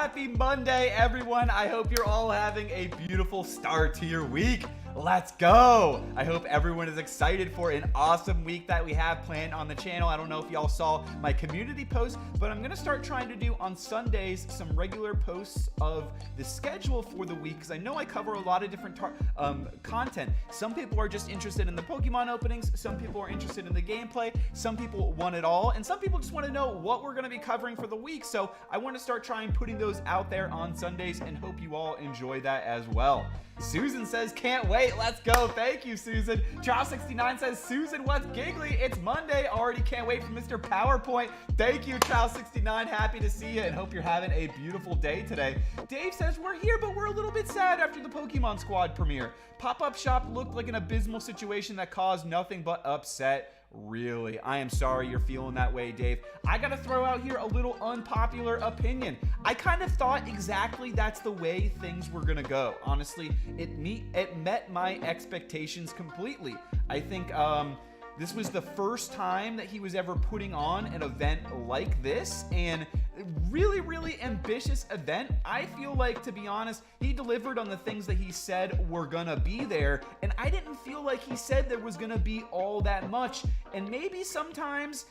Happy Monday, everyone. I hope you're all having a beautiful start to your week. Let's go. I hope everyone is excited for an awesome week that we have planned on the channel. I don't know if y'all saw my community post, but I'm going to start trying to do on Sundays some regular posts of the schedule for the week because I know I cover a lot of different content. Some people are just interested in the Pokemon openings. Some people are interested in the gameplay. Some people want it all. And some people just want to know what we're going to be covering for the week. So I want to start trying putting those out there on Sundays and hope you all enjoy that as well. Susan says, can't wait. Let's go. Thank you, Susan. Chow69 says, Susan, what's giggly? It's Monday. Already can't wait for Mr. PowerPoint. Thank you, Chow69. Happy to see you and hope you're having a beautiful day today. Dave says, we're here, but we're a little bit sad after the Pokemon Squad premiere. Pop-up shop looked like an abysmal situation that caused nothing but upset. Really, I am sorry you're feeling that way, Dave. I gotta throw out here a little unpopular opinion. I kind of thought exactly that's the way things were gonna go. Honestly, it met my expectations completely. I think this was the first time that he was ever putting on an event like this, and really, really ambitious event. I feel like, to be honest, he delivered on the things that he said were gonna be there, and I didn't feel like he said there was gonna be all that much. And maybe sometimes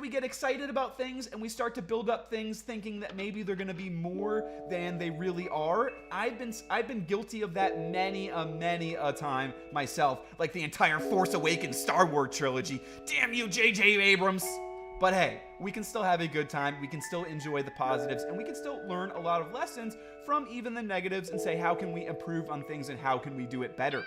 we get excited about things and we start to build up things thinking that maybe they're gonna be more than they really are. I've been guilty of that many a time myself, like the entire Force Awakens Star Wars trilogy. Damn you, J.J. Abrams. But hey, we can still have a good time, we can still enjoy the positives, and we can still learn a lot of lessons from even the negatives and say, how can we improve on things and how can we do it better?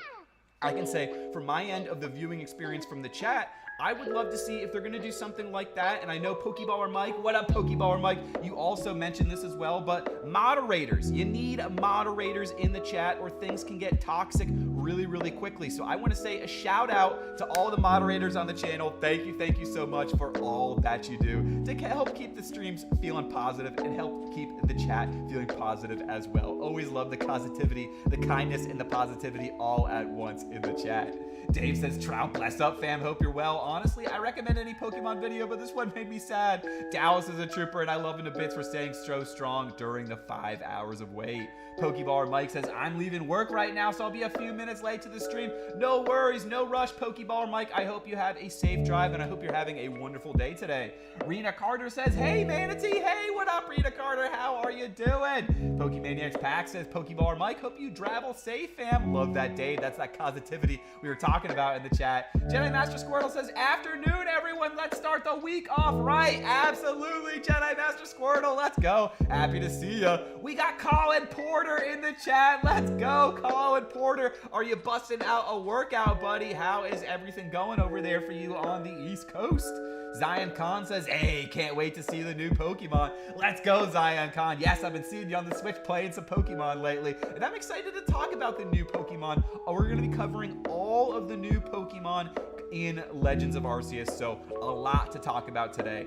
I can say, from my end of the viewing experience from the chat, I would love to see if they're going to do something like that. And I know Pokeballer Mike, what up Pokeballer Mike? You also mentioned this as well, but moderators. You need moderators in the chat or things can get toxic really quickly. So I want to say a shout out to all the moderators on the channel. Thank you so much for all that you do to help keep the streams feeling positive and help keep the chat feeling positive as well. Always love the positivity, the kindness, and the positivity all at once in the chat. Dave says, Trout, bless up, fam. Hope you're well. Honestly, I recommend any Pokemon video, but this one made me sad. Dallas is a trooper, and I love him to bits for staying so strong during the 5 hours of wait. Pokeballer Mike says, I'm leaving work right now, so I'll be a few minutes late to the stream. No worries, no rush, Pokeballer Mike. I hope you have a safe drive, and I hope you're having a wonderful day today. Rena Carter says, hey, Manatee. Hey, what up, Rena Carter? How are you doing? Pokemaniacs Pack says, Pokeballer Mike, hope you travel safe, fam. Love that, Dave. That's that positivity we were talking about in the chat. Jedi Master Squirtle says, afternoon, everyone. Let's start the week off right. Absolutely, Jedi Master Squirtle. Let's go. Happy to see ya. We got Colin Porter in the chat. Let's go, Colin Porter. Are you busting out a workout, buddy? How is everything going over there for you on the East Coast? Zion Khan says, hey, can't wait to see the new Pokemon. Let's go, Zion Khan. Yes, I've been seeing you on the Switch playing some Pokemon lately, and I'm excited to talk about the new Pokemon. We're going to be covering all of the new Pokemon in Legends of Arceus, so a lot to talk about today.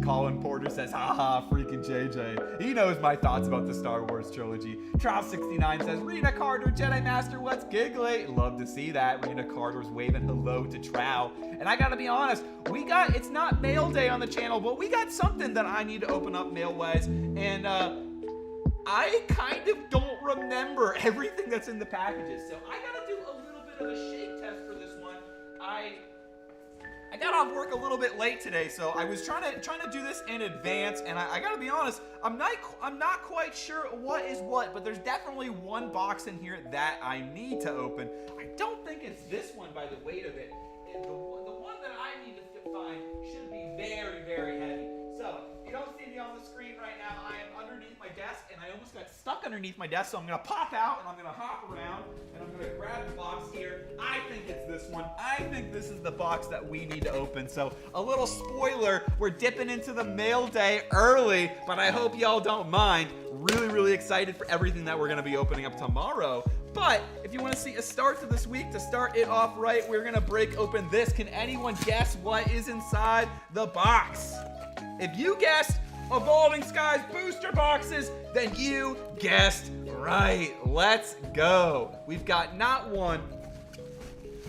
Colin Porter says, haha, freaking JJ. He knows my thoughts about the Star Wars trilogy. Trout69 says, Rena Carter, Jedi Master, what's giggly? Love to see that. Rena Carter's waving hello to Trow. And I gotta be honest, it's not mail day on the channel, but we got something that I need to open up mail-wise. And I kind of don't remember everything that's in the packages. So I gotta do a little bit of a shake test for this one. I got off work a little bit late today, so I was trying to do this in advance, and I gotta be honest, I'm not quite sure what is what, but there's definitely one box in here that I need to open. I don't think it's this one by the weight of it. The one that I need to find should be very heavy. So you don't see me on the screen right now. I am underneath my desk, and I almost got stuck underneath my desk, so I'm gonna pop out and I'm gonna hop around and I'm gonna grab the box here. I think it's this one. I think this is the box that we need to open. So a little spoiler, we're dipping into the mail day early, but I hope y'all don't mind. Really excited for everything that we're gonna be opening up tomorrow. But if you want to see a start to this week, to start it off right, we're gonna break open this. Can anyone guess what is inside the box? If you guessed Evolving Skies booster boxes, then you guessed right. Let's go. We've got not one,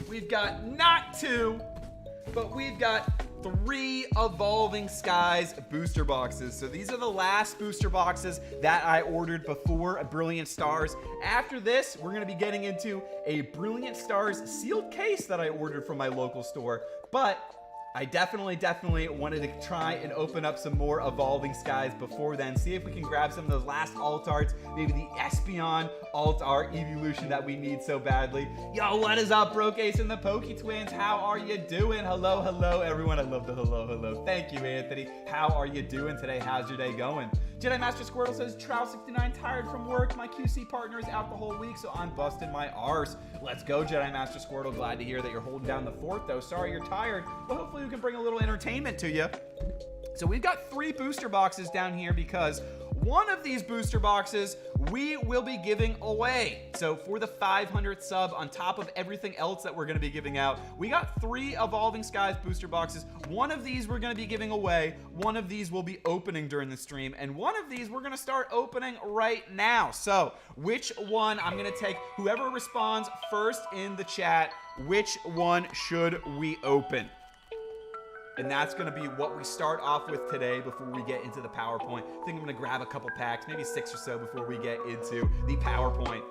we've got not two, but we've got 3 Evolving Skies booster boxes. So these are the last booster boxes that I ordered before Brilliant Stars. After this, we're going to be getting into a Brilliant Stars sealed case that I ordered from my local store. But I definitely wanted to try and open up some more Evolving Skies before then. See if we can grab some of those last alt arts. Maybe the Espeon alt art evolution that we need so badly. Yo, what is up, Brokace and the Poké Twins? How are you doing? Hello, everyone. I love the hello. Thank you, Anthony. How are you doing today? How's your day going? Jedi Master Squirtle says, Trow69 tired from work. My QC partner is out the whole week, so I'm busting my arse. Let's go, Jedi Master Squirtle. Glad to hear that you're holding down the fort, though. Sorry you're tired, but hopefully we can bring a little entertainment to you. So we've got 3 booster boxes down here because one of these booster boxes we will be giving away. So for the 500th sub, on top of everything else that we're going to be giving out, we got 3 Evolving Skies booster boxes. One of these we're going to be giving away. One of these we'll be opening during the stream. And one of these we're going to start opening right now. So which one? I'm going to take whoever responds first in the chat. Which one should we open? And that's going to be what we start off with today before we get into the PowerPoint. I think I'm going to grab a couple packs, maybe 6 or so before we get into the PowerPoint.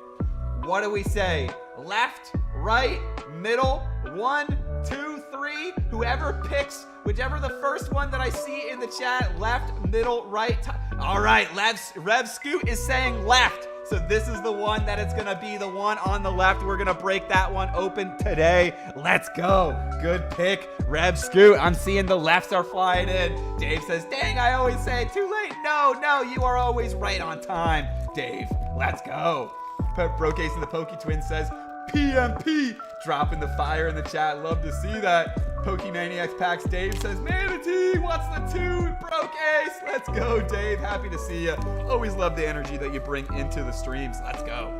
What do we say? Left, right, middle, 1, 2, 3. Whoever picks, whichever the first one that I see in the chat, left, middle, right. All right, Rev Scoot is saying left. So this is the one that it's going to be, the one on the left. We're going to break that one open today. Let's go. Good pick, Rev Scoot. I'm seeing the lefts are flying in. Dave says, dang, I always say too late. No, you are always right on time, Dave. Let's go. Brokace and the Poké Twins says, PMP. Dropping the fire in the chat. Love to see that. Pokemaniacs Packs Dave says, Manatee, what's the tune? Brokace. Let's go, Dave. Happy to see you. Always love the energy that you bring into the streams. Let's go.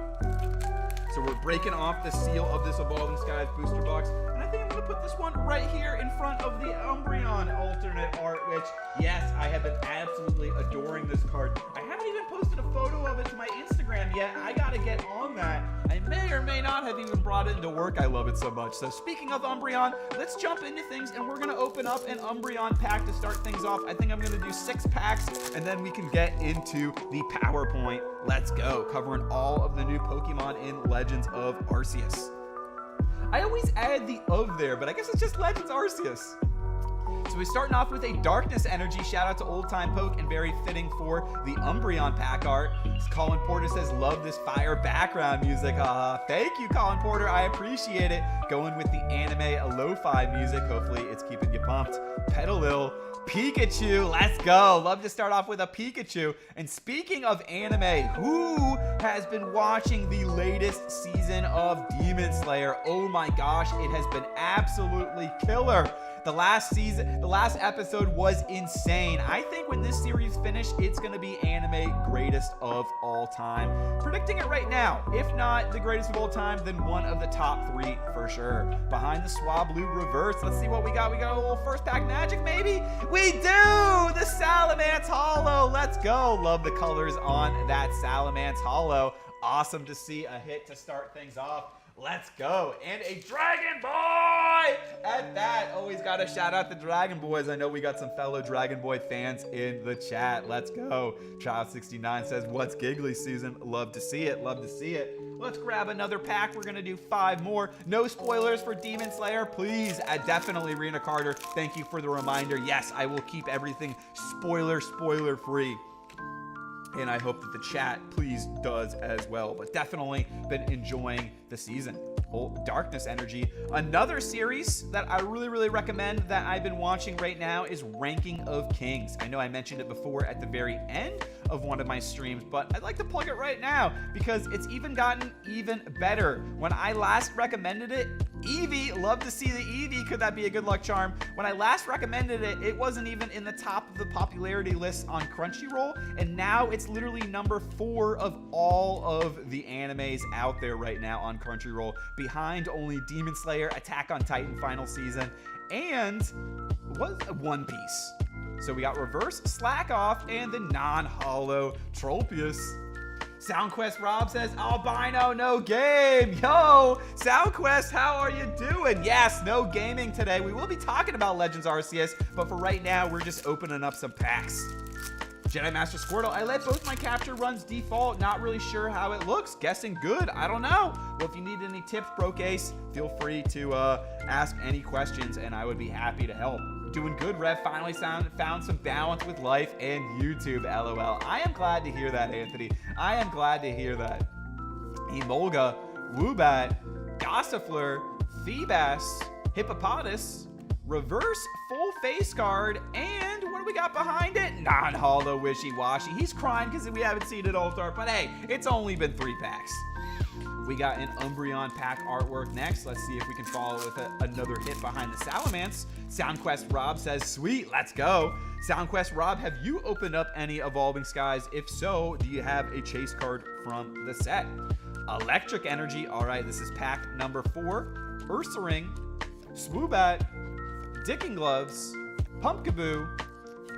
So we're breaking off the seal of this Evolving Skies booster box. And I think I'm going to put this one right here in front of the Umbreon alternate art, which, yes, I have been absolutely adoring this card. I haven't even posted a photo of it to my Instagram yet. I got to get on that. I may or may not have even brought it into work. I love it so much. So speaking of Umbreon, let's jump into things, and we're going to open up an Umbreon pack to start things off. I think I'm going to do 6 packs, and then we can get into the PowerPoint. Let's go. Covering all of the new Pokemon in Legends of Arceus. I always add the of there, but I guess it's just Legends Arceus. So we're starting off with a Darkness Energy. Shout out to Old Time Poke, and very fitting for the Umbreon pack art. Colin Porter says, love this fire background music. Thank you, Colin Porter. I appreciate it. Going with the anime lo-fi music. Hopefully it's keeping you pumped. Petalil. Pikachu, let's go. Love to start off with a Pikachu. And speaking of anime, who has been watching the latest season of Demon Slayer? Oh my gosh, it has been absolutely killer. The last episode was insane. I think when this series finished, it's going to be anime greatest of all time. Predicting it right now. If not the greatest of all time, then one of the top 3 for sure. Behind the Swablu reverse. Let's see what we got. We got a little first pack magic, maybe? We do! The Salamence Hollow. Let's go. Love the colors on that Salamence Hollow. Awesome to see a hit to start things off. Let's go. And a Dragon Boy at that. Always got to shout out the Dragon Boys. I know we got some fellow Dragon Boy fans in the chat. Let's go. Child69 says, what's giggly, Susan? Love to see it. Love to see it. Let's grab another pack. We're going to do 5 more. No spoilers for Demon Slayer. Please, definitely, Rena Carter. Thank you for the reminder. Yes, I will keep everything spoiler free. And I hope that the chat, please, does as well. But definitely been enjoying the season. Darkness Energy. Another series that I really recommend that I've been watching right now is Ranking of Kings. I know I mentioned it before at the very end of one of my streams, but I'd like to plug it right now because it's even gotten even better. When I last recommended it, Eevee, love to see the Eevee. Could that be a good luck charm? When I last recommended it, it wasn't even in the top of the popularity list on Crunchyroll, and now it's literally number 4 of all of the animes out there right now on Crunchyroll, behind only Demon Slayer, Attack on Titan final season, and One Piece. So we got Reverse Slack Off and the non-holo Tropius. SoundQuest Rob says, albino, no game. Yo, SoundQuest, how are you doing? Yes, no gaming today. We will be talking about Legends Arceus, but for right now, we're just opening up some packs. Jedi Master Squirtle, I let both my capture runs default. Not really sure how it looks. Guessing good. I don't know. Well, if you need any tips, Brokeace, feel free to ask any questions, and I would be happy to help. Doing good, Rev. Finally found some balance with life and YouTube, LOL. I am glad to hear that, Anthony. I am glad to hear that. Emolga, Woobat, Gossifleur, Feebas, Hippopotas, Reverse Full Face Card, and what do we got behind it? Non-holo Wishy-Washy. He's crying because we haven't seen it all start, but hey, it's only been 3 packs. We got an Umbreon Pack artwork next. Let's see if we can follow with another hit behind the Salamence. SoundQuest Rob says, sweet, let's go. SoundQuest Rob, have you opened up any Evolving Skies? If so, do you have a chase card from the set? Electric Energy, all right, this is pack number 4. Ursa Ring, Swoobat, Dicking Gloves, Pumpkaboo,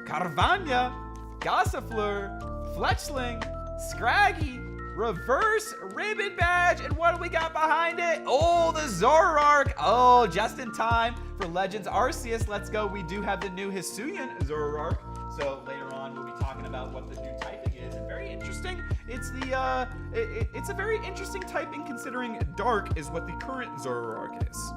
Carvana, Gossifleur, Fletchling, Scraggy, Reverse Ribbon Badge, and what do we got behind it? Oh, the Zoroark. Oh, just in time for Legends Arceus. Let's go. We do have the new Hissuian Zoroark, so later on we'll be talking about what the new typing is. And very interesting. It's the it's a very interesting typing considering Dark is what the current Zoroark is.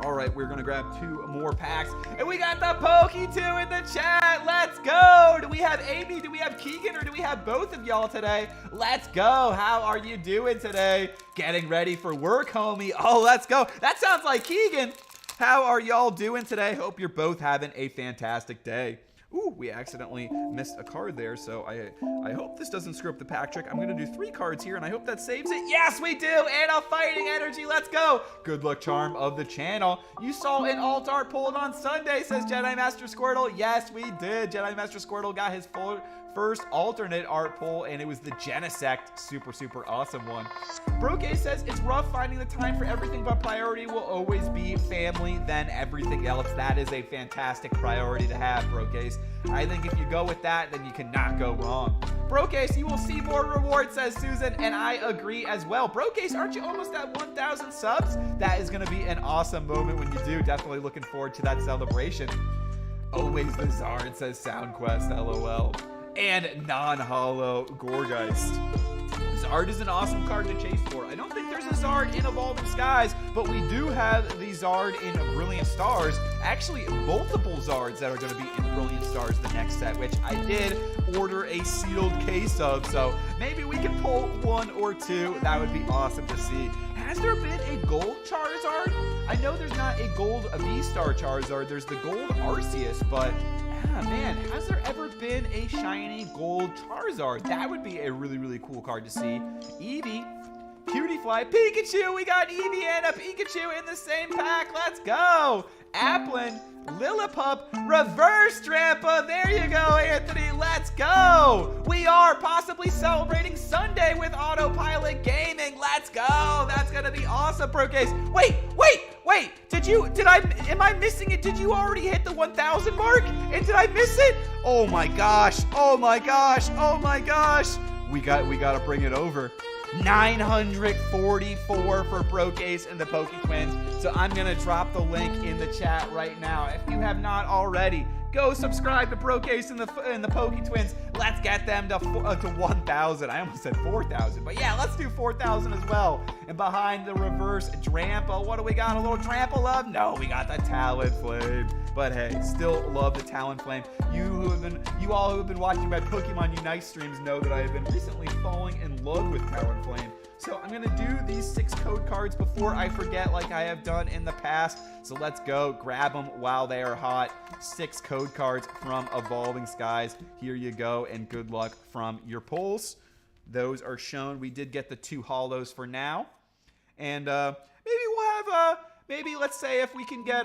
All right, we're gonna grab 2 more packs, and we got the Poké2 in the chat. Let's go. Do we have Amy? Do we have Keegan? Or do we have both of y'all today? Let's go. How are you doing today? Getting ready for work, homie. Oh, let's go. That sounds like Keegan. How are y'all doing today? Hope you're both having a fantastic day. Ooh, we accidentally missed a card there, so I hope this doesn't screw up the pack trick. I'm going to do 3 cards here, and I hope that saves it. Yes, we do! And a Fighting Energy, let's go! Good luck charm of the channel. You saw an alt art pulled on Sunday, says Jedi Master Squirtle. Yes, we did. Jedi Master Squirtle got his first alternate art pull, and it was the Genesect. Super, super awesome one. Broke says, it's rough finding the time for everything, but priority will always be family, then everything else. That is a fantastic priority to have, Brokeace. I think if you go with that, then you cannot go wrong. Brokeace, you will see more rewards, says Susan, and I agree as well. Brokeace, aren't you almost at 1,000 subs? That is going to be an awesome moment when you do. Definitely looking forward to that celebration. Always the Zard, says SoundQuest, LOL. And non-holo Gorgeist. Zard is an awesome card to chase for. I don't think there's a Zard in Evolving Skies, but we do have the Zard in Brilliant Stars. Actually, multiple Zards that are going to be in Brilliant Stars the next set, which I did order a sealed case of, so maybe we can pull 1 or 2. That would be awesome to see. Has there been a gold Charizard? I know there's not a gold V-Star Charizard. There's the gold Arceus, but man, has there ever been a shiny gold Charizard? That would be a really, really cool card to see. Eevee, Cutiefly, Pikachu. We got Eevee and a Pikachu in the same pack. Let's go. Applin, Lillipup, Reverse Drampa. There you go, Anthony. Let's go. We are possibly celebrating Sunday with Autopilot Gaming. Let's go. That's going to be awesome, Brokeace. Wait. Am I missing it? Did you already hit the 1,000 mark? And did I miss it? Oh my gosh. We got to bring it over. 944 for Brokeace and the Poké Twins. So I'm going to drop the link in the chat right now. If you have not already, go subscribe to Brokeace and the Poké Twins. Let's get them to 1,000. I almost said 4,000, but yeah, let's do 4,000 as well. And behind the Reverse Drampa, what do we got? A little Drampa love? No, we got the Talonflame. But hey, still love the Talonflame. You all who have been watching my Pokemon Unite streams know that I have been recently falling in love with Talonflame. So I'm gonna do these 6 code cards before I forget, like I have done in the past. So let's go grab them while they are hot. 6 code cards from Evolving Skies. Here you go, and good luck from your pulls. Those are shown. We did get the 2 holos for now, and maybe we'll have maybe let's say if we can get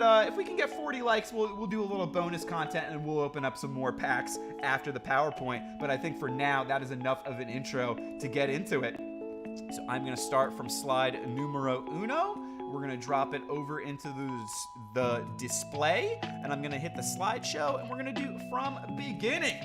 40 likes, we'll do a little bonus content, and we'll open up some more packs after the PowerPoint. But I think for now that is enough of an intro to get into it. So I'm going to start from slide numero 1. We're going to drop it over into the display, and I'm going to hit the slideshow, and we're going to do from beginning.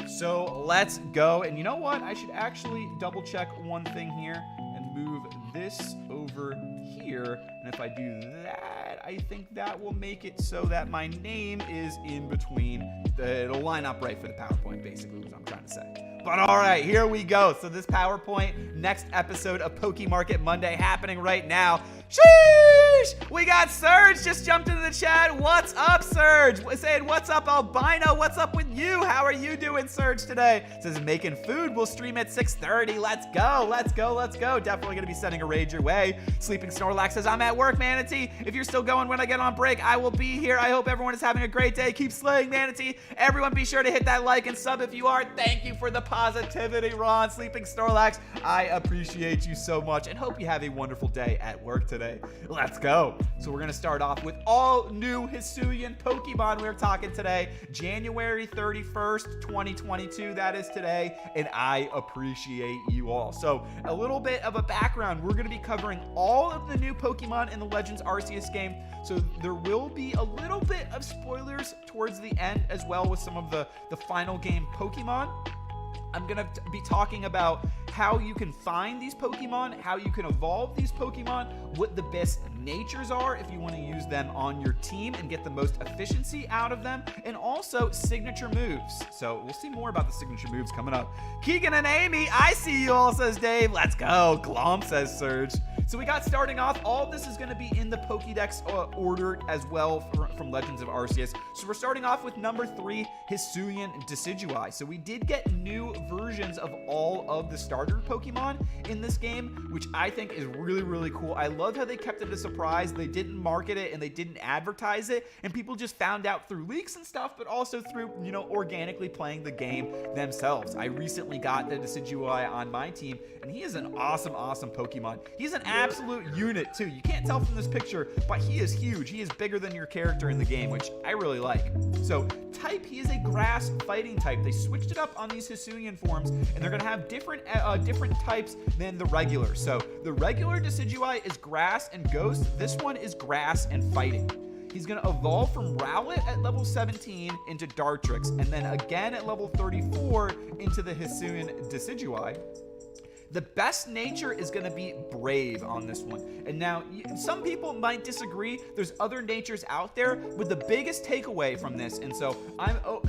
So let's go. And you know what? I should actually double check one thing here and move this over here. And if I do that, I think that will make it so that my name is in between. It'll line up right for the PowerPoint, basically, is what I'm trying to say. But all right, here we go. So this PowerPoint, next episode of Poké Market Monday happening right now. Sheesh! We got Surge just jumped into the chat. What's up, Surge? Saying, what's up, Albino? What's up with you? How are you doing, Surge, today? Says, making food. We'll stream at 6:30. Let's go. Let's go. Let's go. Definitely going to be sending a raid your way. Sleeping Snorlax says, I'm at work, Manatee. If you're still going when I get on break, I will be here. I hope everyone is having a great day. Keep slaying, Manatee. Everyone be sure to hit that like and sub if you are. Thank you for the positivity, Ron. Sleeping Snorlax, I appreciate you so much and hope you have a wonderful day at work today. Let's go. So we're going to start off with all new Hissuian Pokemon. We're talking today, January 31st, 2022. That is today, and I appreciate you all. So a little bit of a background. We're going to be covering all of the new Pokemon in the Legends Arceus game. So there will be a little bit of spoilers towards the end as well with some of the final game Pokemon. I'm going to be talking about how you can find these Pokemon, how you can evolve these Pokemon, what the best natures are if you want to use them on your team and get the most efficiency out of them, and also signature moves. So we'll see more about the signature moves coming up. Keegan and Amy, I see you all, says Dave. Let's go. Glomp, says Surge. So we got starting off, all of this is going to be in the Pokédex order as well from Legends of Arceus. So we're starting off with number 3, Hissuian Decidueye. So we did get new versions of all of the starter Pokemon in this game, which I think is really, really cool. I love how they kept it a surprise. They didn't market it and they didn't advertise it, and people just found out through leaks and stuff, but also through, you know, organically playing the game themselves. I recently got the Decidueye on my team, and he is an awesome, awesome Pokemon. He's an absolute unit too. You can't tell from this picture, but he is huge. He is bigger than your character in the game, which I really like. So type, he is a grass fighting type. They switched it up on these Hissuian forms, and they're going to have different types than the regular. So the regular Decidueye is grass and ghost. This one is grass and fighting. He's going to evolve from Rowlet at level 17 into Dartrix, and then again at level 34 into the Hissuian Decidueye. The best nature is going to be brave on this one. And now, some people might disagree. There's other natures out there, but the biggest takeaway from this, and so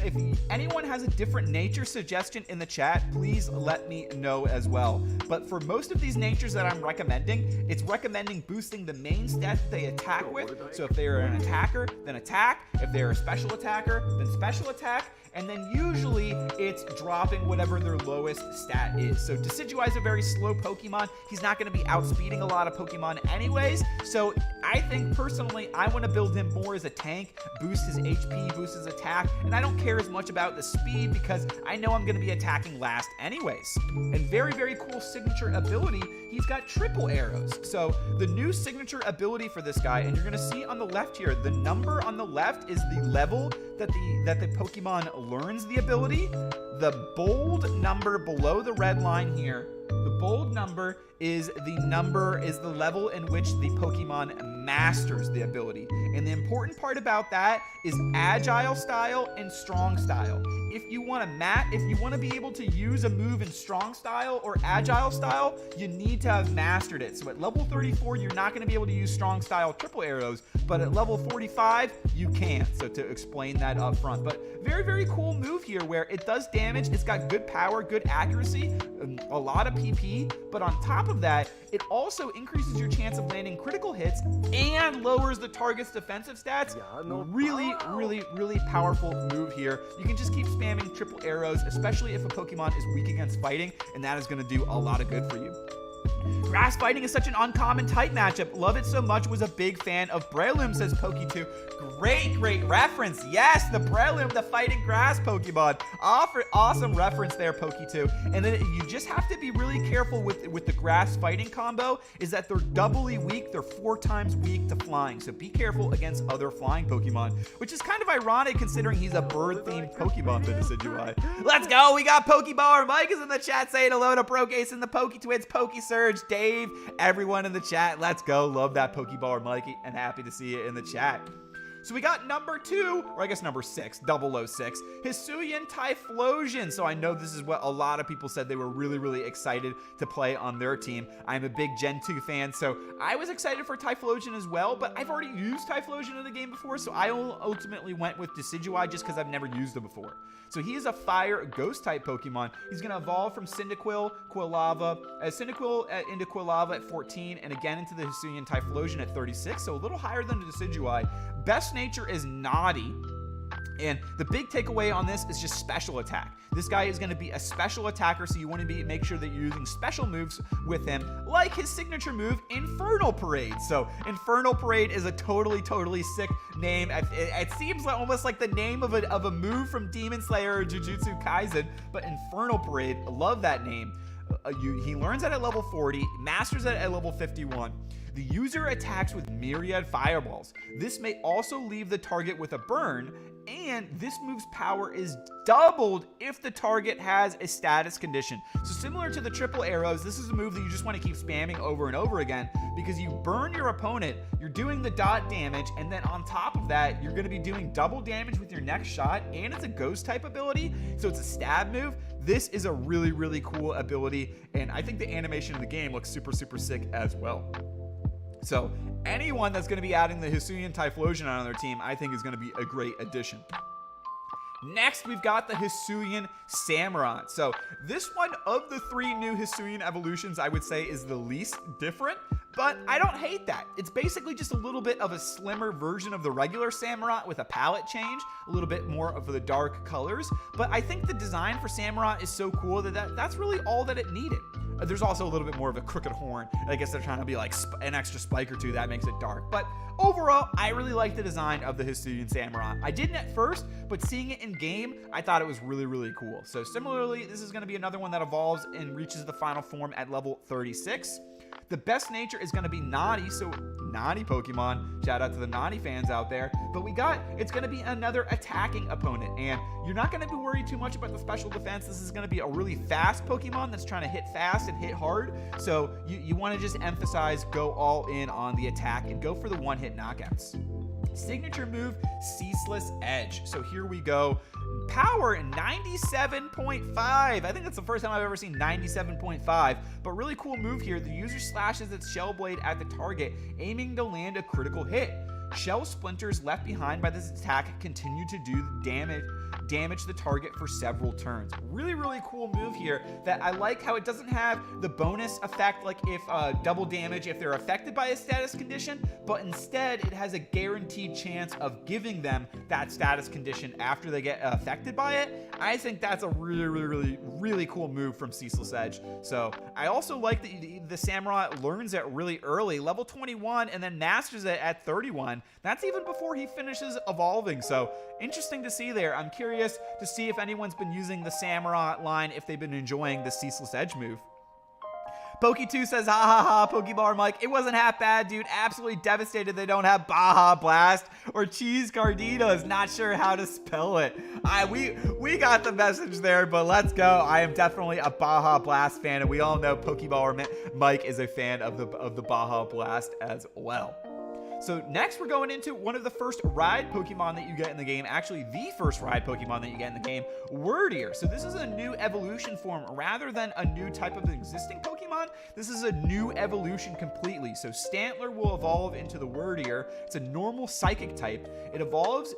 if anyone has a different nature suggestion in the chat, please let me know as well. But for most of these natures that I'm recommending, it's recommending boosting the main stat that they attack with. So if they're an attacker, then attack. If they're a special attacker, then special attack. And then usually it's dropping whatever their lowest stat is. So Decidueye is a very slow Pokemon. He's not going to be outspeeding a lot of Pokemon anyways. So I think personally, I want to build him more as a tank, boost his HP, boost his attack. And I don't care as much about the speed because I know I'm going to be attacking last anyways. And very, very cool signature ability. He's got triple arrows. So the new signature ability for this guy, and you're going to see on the left here, the number on the left is the level that the Pokemon learns the ability. The bold number below the red line here, the bold number is the level in which the Pokemon masters the ability. And the important part about that is agile style and strong style. If you want to be able to use a move in strong style or agile style, you need to have mastered it. So at level 34, you're not going to be able to use strong style triple arrows, but at level 45, you can. So to explain that up front, but very, very cool move here where it does damage. It's got good power, good accuracy, a lot of PP, but on top of that, it also increases your chance of landing critical hits and lowers the target's defensive stats. Really, really, really powerful move here. You can just keep spamming triple arrows, especially if a Pokemon is weak against fighting, and that is going to do a lot of good for you. Grass fighting is such an uncommon type matchup. Love it so much. Was a big fan of Breloom, says Poke2. Great reference. Yes, the Breloom, the fighting grass Pokemon. Awesome reference there, Poke2. And then you just have to be really careful with the grass fighting combo, is that they're doubly weak. They're 4 times weak to flying. So be careful against other flying Pokemon, which is kind of ironic considering he's a bird-themed Pokemon, the Decidueye. Let's go. We got Pokeballer. Mike is in the chat saying hello to Brocase and the Poke Twins, Poke Surge, Dave, everyone in the chat. Let's go. Love that Pokeballer, Mikey, and happy to see you in the chat. So we got number 2, or I guess number 6, 006, Hissuian Typhlosion. So I know this is what a lot of people said they were really excited to play on their team. I'm a big Gen 2 fan, so I was excited for Typhlosion as well, but I've already used Typhlosion in the game before, so I ultimately went with Decidueye just because I've never used it before. So he is a fire ghost type Pokemon. He's going to evolve from Cyndaquil, Quilava, into Quilava at 14, and again into the Hissuian Typhlosion at 36, so a little higher than the Decidueye. Best nature is naughty. And the big takeaway on this is just special attack. This guy is going to be a special attacker, so you want to make sure that you're using special moves with him, like his signature move, Infernal Parade. So Infernal Parade is a totally sick name. It seems like almost like the name of a move from Demon Slayer or Jujutsu Kaisen, but Infernal Parade, I love that name. He learns it at level 40, masters it at level 51. The user attacks with myriad fireballs. This may also leave the target with a burn, and this move's power is doubled if the target has a status condition. So similar to the triple arrows, this is a move that you just want to keep spamming over and over again, because you burn your opponent, you're doing the dot damage, and then on top of that, you're going to be doing double damage with your next shot, and it's a ghost type ability, so it's a stab move. This is a really cool ability, and I think the animation of the game looks super sick as well. So anyone that's going to be adding the Hissuian Typhlosion on their team, I think is going to be a great addition. Next, we've got the Hissuian Samurai. So this one of the 3 new Hissuian evolutions, I would say, is the least different, but I don't hate that. It's basically just a little bit of a slimmer version of the regular Samurai with a palette change, a little bit more of the dark colors, but I think the design for Samurai is so cool that that's really all that it needed. There's also a little bit more of a crooked horn. I guess they're trying to be like an extra spike or two that makes it dark. But overall, I really like the design of the Hissuian Samurai. I didn't at first, but seeing it in game, I thought it was really cool. So similarly, this is going to be another one that evolves and reaches the final form at level 36. The best nature is going to be naughty, so naughty Pokemon. Shout out to the naughty fans out there. But it's going to be another attacking opponent, and you're not going to be worried too much about the special defense. This is going to be a really fast Pokemon that's trying to hit fast and hit hard. So you want to just emphasize, go all in on the attack and go for the one-hit knockouts. Signature move, Ceaseless Edge. So here we go. Power 97.5. I think that's the first time I've ever seen 97.5, but really cool move here. The user slashes its shell blade at the target, aiming to land a critical hit. Shell splinters left behind by this attack continue to do damage the target for several turns. Really cool move here that I like how it doesn't have the bonus effect like if double damage if they're affected by a status condition, but instead it has a guaranteed chance of giving them that status condition after they get affected by it. I think that's a really cool move from Ceaseless Edge. So I also like that the Samurai learns it really early, level 21, and then masters it at 31. That's even before he finishes evolving. So interesting to see there. I'm curious to see if anyone's been using the Samurai line, if they've been enjoying the Ceaseless Edge move. Poke2 says, ha, Pokeball Mike. It wasn't half bad, dude. Absolutely devastated they don't have Baja Blast or Cheese Carditas. Not sure how to spell it. We got the message there, but let's go. I am definitely a Baja Blast fan, and we all know Pokeball Mike is a fan of the Baja Blast as well. So next we're going into one of the first ride Pokemon that you get in the game, actually the first ride Pokemon that you get in the game, Wordeer. So this is a new evolution form rather than a new type of existing Pokemon. This is a new evolution completely. So Stantler will evolve into the Wordeer. It's a normal psychic type. It evolves,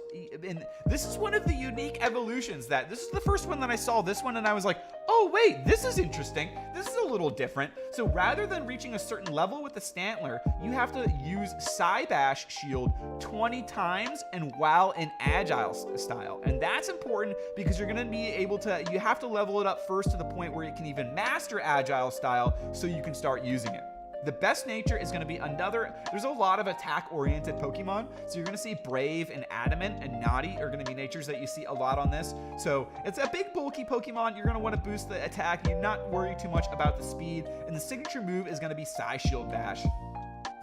and this is one of the unique evolutions this is the first one that I saw this one and I was like, oh wait, this is interesting. This is a little different. So rather than reaching a certain level with the Stantler, you have to use Psybash Shield 20 times and while in Agile style. And that's important because you're going to be able to, you have to level it up first to the point where you can even master Agile style so you can start using it. The best nature is going to be there's a lot of attack-oriented Pokemon, so you're going to see Brave and Adamant and Naughty are going to be natures that you see a lot on this. So it's a big, bulky Pokemon. You're going to want to boost the attack. You're not worried too much about the speed, and the signature move is going to be Psy Shield Bash.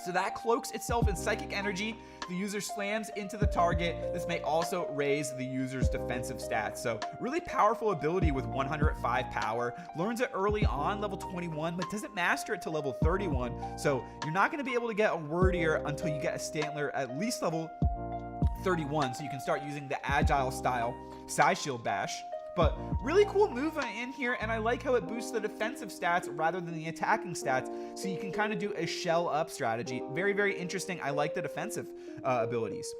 So that cloaks itself in psychic energy. The user slams into the target. This may also raise the user's defensive stats. So really powerful ability with 105 power. Learns it early on, level 21, but doesn't master it to level 31. So you're not going to be able to get a Wordeer until you get a Stantler at least level 31, so you can start using the agile style Side Shield Bash. But really cool move in here, and I like how it boosts the defensive stats rather than the attacking stats, so you can kind of do a shell up strategy. Very, very interesting. I like the defensive abilities.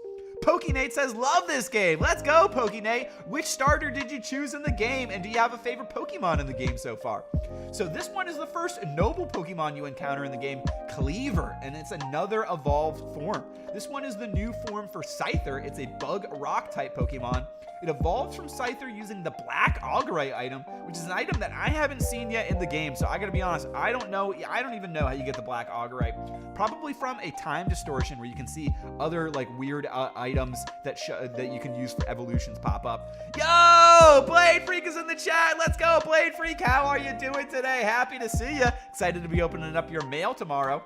PokéNate says, love this game. Let's go, PokéNate. Which starter did you choose in the game, and do you have a favorite Pokemon in the game so far? So this one is the first noble Pokemon you encounter in the game, Cleaver, and it's another evolved form. This one is the new form for Scyther. It's a bug rock type Pokemon. It evolves from Scyther using the Black Augurai item, which is an item that I haven't seen yet in the game. So I gotta be honest, I don't even know how you get the Black Augurai. Probably from a time distortion where you can see other like weird items that you can use for evolutions pop up. Yo, Blade Freak is in the chat. Let's go, Blade Freak. How are you doing today? Happy to see you. Excited to be opening up your mail tomorrow.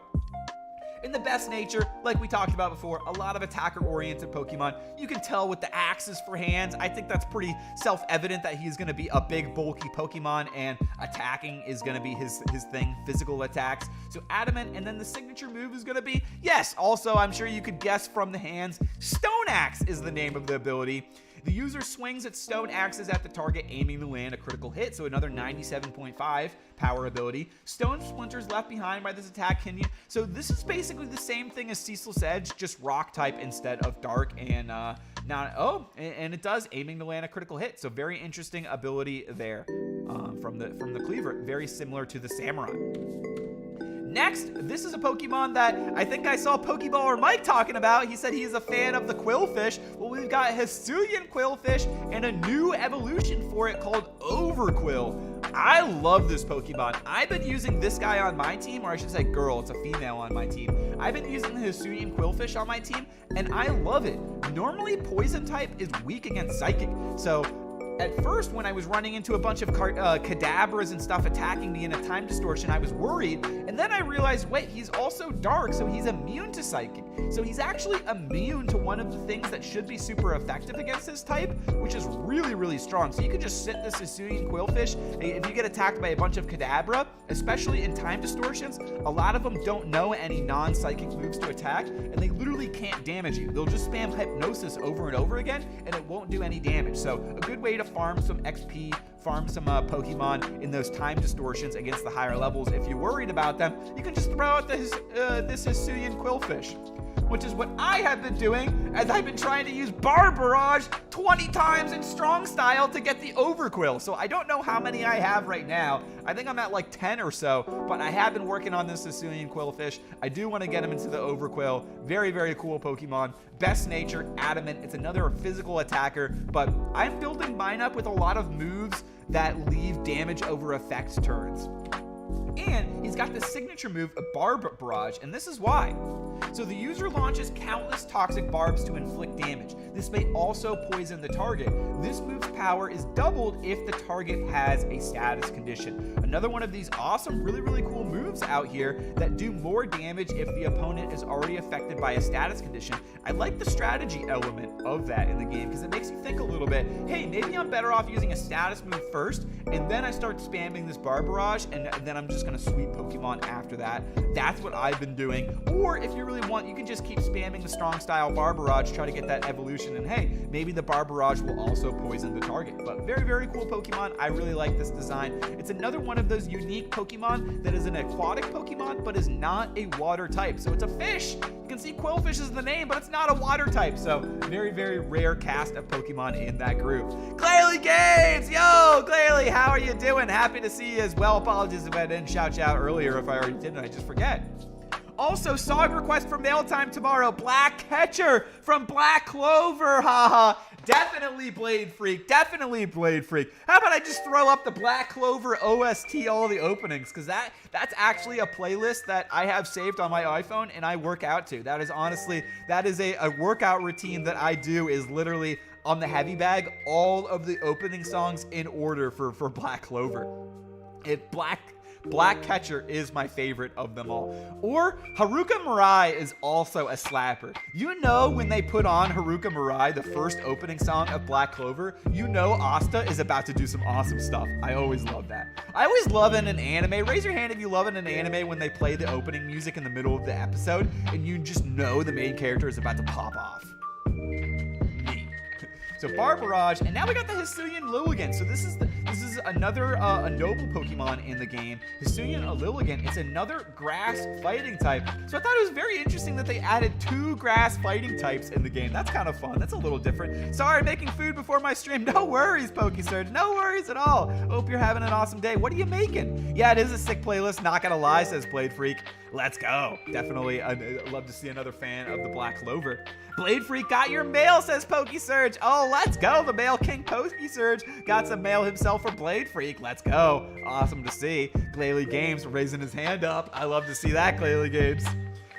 In the best nature, like we talked about before, a lot of attacker-oriented Pokemon. You can tell with the axes for hands. I think that's pretty self-evident that he's going to be a big, bulky Pokemon, and attacking is going to be his thing, physical attacks. So Adamant, and then the signature move is going to be, yes, also, I'm sure you could guess from the hands, Stone Axe is the name of the ability. The user swings its stone axes at the target, aiming to land a critical hit, so another 97.5 power ability. Stone splinters left behind by this attack can. So this is basically the same thing as Ceaseless Edge, just rock type instead of dark, and and it does aiming to land a critical hit. So very interesting ability there from the Cleaver, very similar to the Samurai. Next, this is a Pokemon that I think I saw Pokeballer Mike talking about. He said he's a fan of the Quillfish. Well, we've got Hissuian Quillfish and a new evolution for it called Overquill. I love this Pokemon. I've been using this guy on my team, or I should say girl, it's a female on my team. I've been using the Hissuian Quillfish on my team, and I love it. Normally, Poison type is weak against Psychic, so at first, when I was running into a bunch of Kadabras and stuff attacking me in a time distortion, I was worried. And then I realized, wait, he's also dark, so he's immune to Psychic. So he's actually immune to one of the things that should be super effective against his type, which is really, really strong. So you can just sit this Hissuian Quillfish. If you get attacked by a bunch of Kadabra, especially in time distortions, a lot of them don't know any non-psychic moves to attack, and they literally can't damage you. They'll just spam Hypnosis over and over again, and it won't do any damage. So a good way to farm some XP, farm some Pokemon in those time distortions against the higher levels. If you're worried about them, you can just throw out this Hissuian Quillfish, which is what I have been doing, as I've been trying to use Barbarage 20 times in Strong Style to get the Overquill. So I don't know how many I have right now. I think I'm at like 10 or so, but I have been working on this Hissuian Quillfish. I do want to get him into the Overquill. Very, very cool Pokemon. Best nature, Adamant. It's another physical attacker, but I'm building mine up with a lot of moves that leave damage over effect turns. And he's got the signature move, a Barb Barrage, and this is why. So the user launches countless toxic barbs to inflict damage. This may also poison the target. This move's power is doubled if the target has a status condition. Another one of these awesome, really, really cool moves out here that do more damage if the opponent is already affected by a status condition. I like the strategy element of that in the game because it makes you think a little bit, hey, maybe I'm better off using a status move first, and then I start spamming this Barb Barrage, and then I'm just going to sweep Pokemon after that. That's what I've been doing. Or if you really want, you can just keep spamming the Strong Style Barb Barrage, try to get that evolution, and hey, maybe the Barb Barrage will also poison the target. But very, very cool Pokemon. I really like this design. It's another one of those unique Pokemon that is an aquatic Pokemon, but is not a water type. So it's a fish. You can see Quillfish is the name, but it's not a water type. So very, very rare cast of Pokemon in that group. Clearly Games! Yo, Clearly, how are you doing? Happy to see you as well. Apologies if I didn't shout you out earlier. If I already did, I just forget. Also, song request for mail time tomorrow. Black Catcher from Black Clover. Haha. Definitely Blade Freak. Definitely Blade Freak. How about I just throw up the Black Clover OST, all the openings? Because that's actually a playlist that I have saved on my iPhone and I work out to. That is honestly, that is a workout routine that I do, is literally on the heavy bag, all of the opening songs in order for Black Clover. Black Catcher is my favorite of them all. Or Haruka Mirai is also a slapper. You know, when they put on Haruka Mirai, the first opening song of Black Clover, you know Asta is about to do some awesome stuff. I always love that. I always love in an anime, raise your hand if you love in an anime when they play the opening music in the middle of the episode and you just know the main character is about to pop off. So Barbarage, and now we got the Hissuian Lilligant. So this is another a noble Pokemon in the game. Hissuian Lilligant. It's another grass fighting type. So I thought it was very interesting that they added 2 grass fighting types in the game. That's kind of fun. That's a little different. Sorry, making food before my stream. No worries, PokeSurge. No worries at all. Hope you're having an awesome day. What are you making? Yeah, it is a sick playlist. Not gonna lie, says Blade Freak. Let's go. Definitely, I'd love to see another fan of the Black Clover. Blade Freak got your mail, says PokeSurge. Oh, let's go. The Mail King PokeSurge got some mail himself for Blade Freak. Let's go. Awesome to see. Glalie Games raising his hand up. I love to see that, Glalie Games.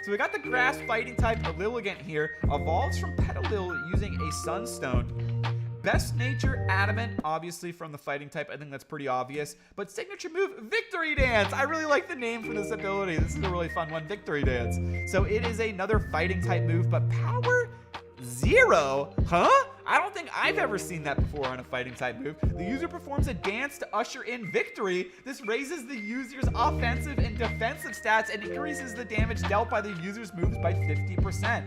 So we got the grass fighting type Lilligant here. Evolves from Petalil using a Sunstone. Best Nature, Adamant, obviously from the fighting type. I think that's pretty obvious. But signature move, Victory Dance. I really like the name for this ability. This is a really fun one, Victory Dance. So it is another fighting type move, but power 0? Huh? I don't think I've ever seen that before on a fighting type move. The user performs a dance to usher in victory. This raises the user's offensive and defensive stats and increases the damage dealt by the user's moves by 50%.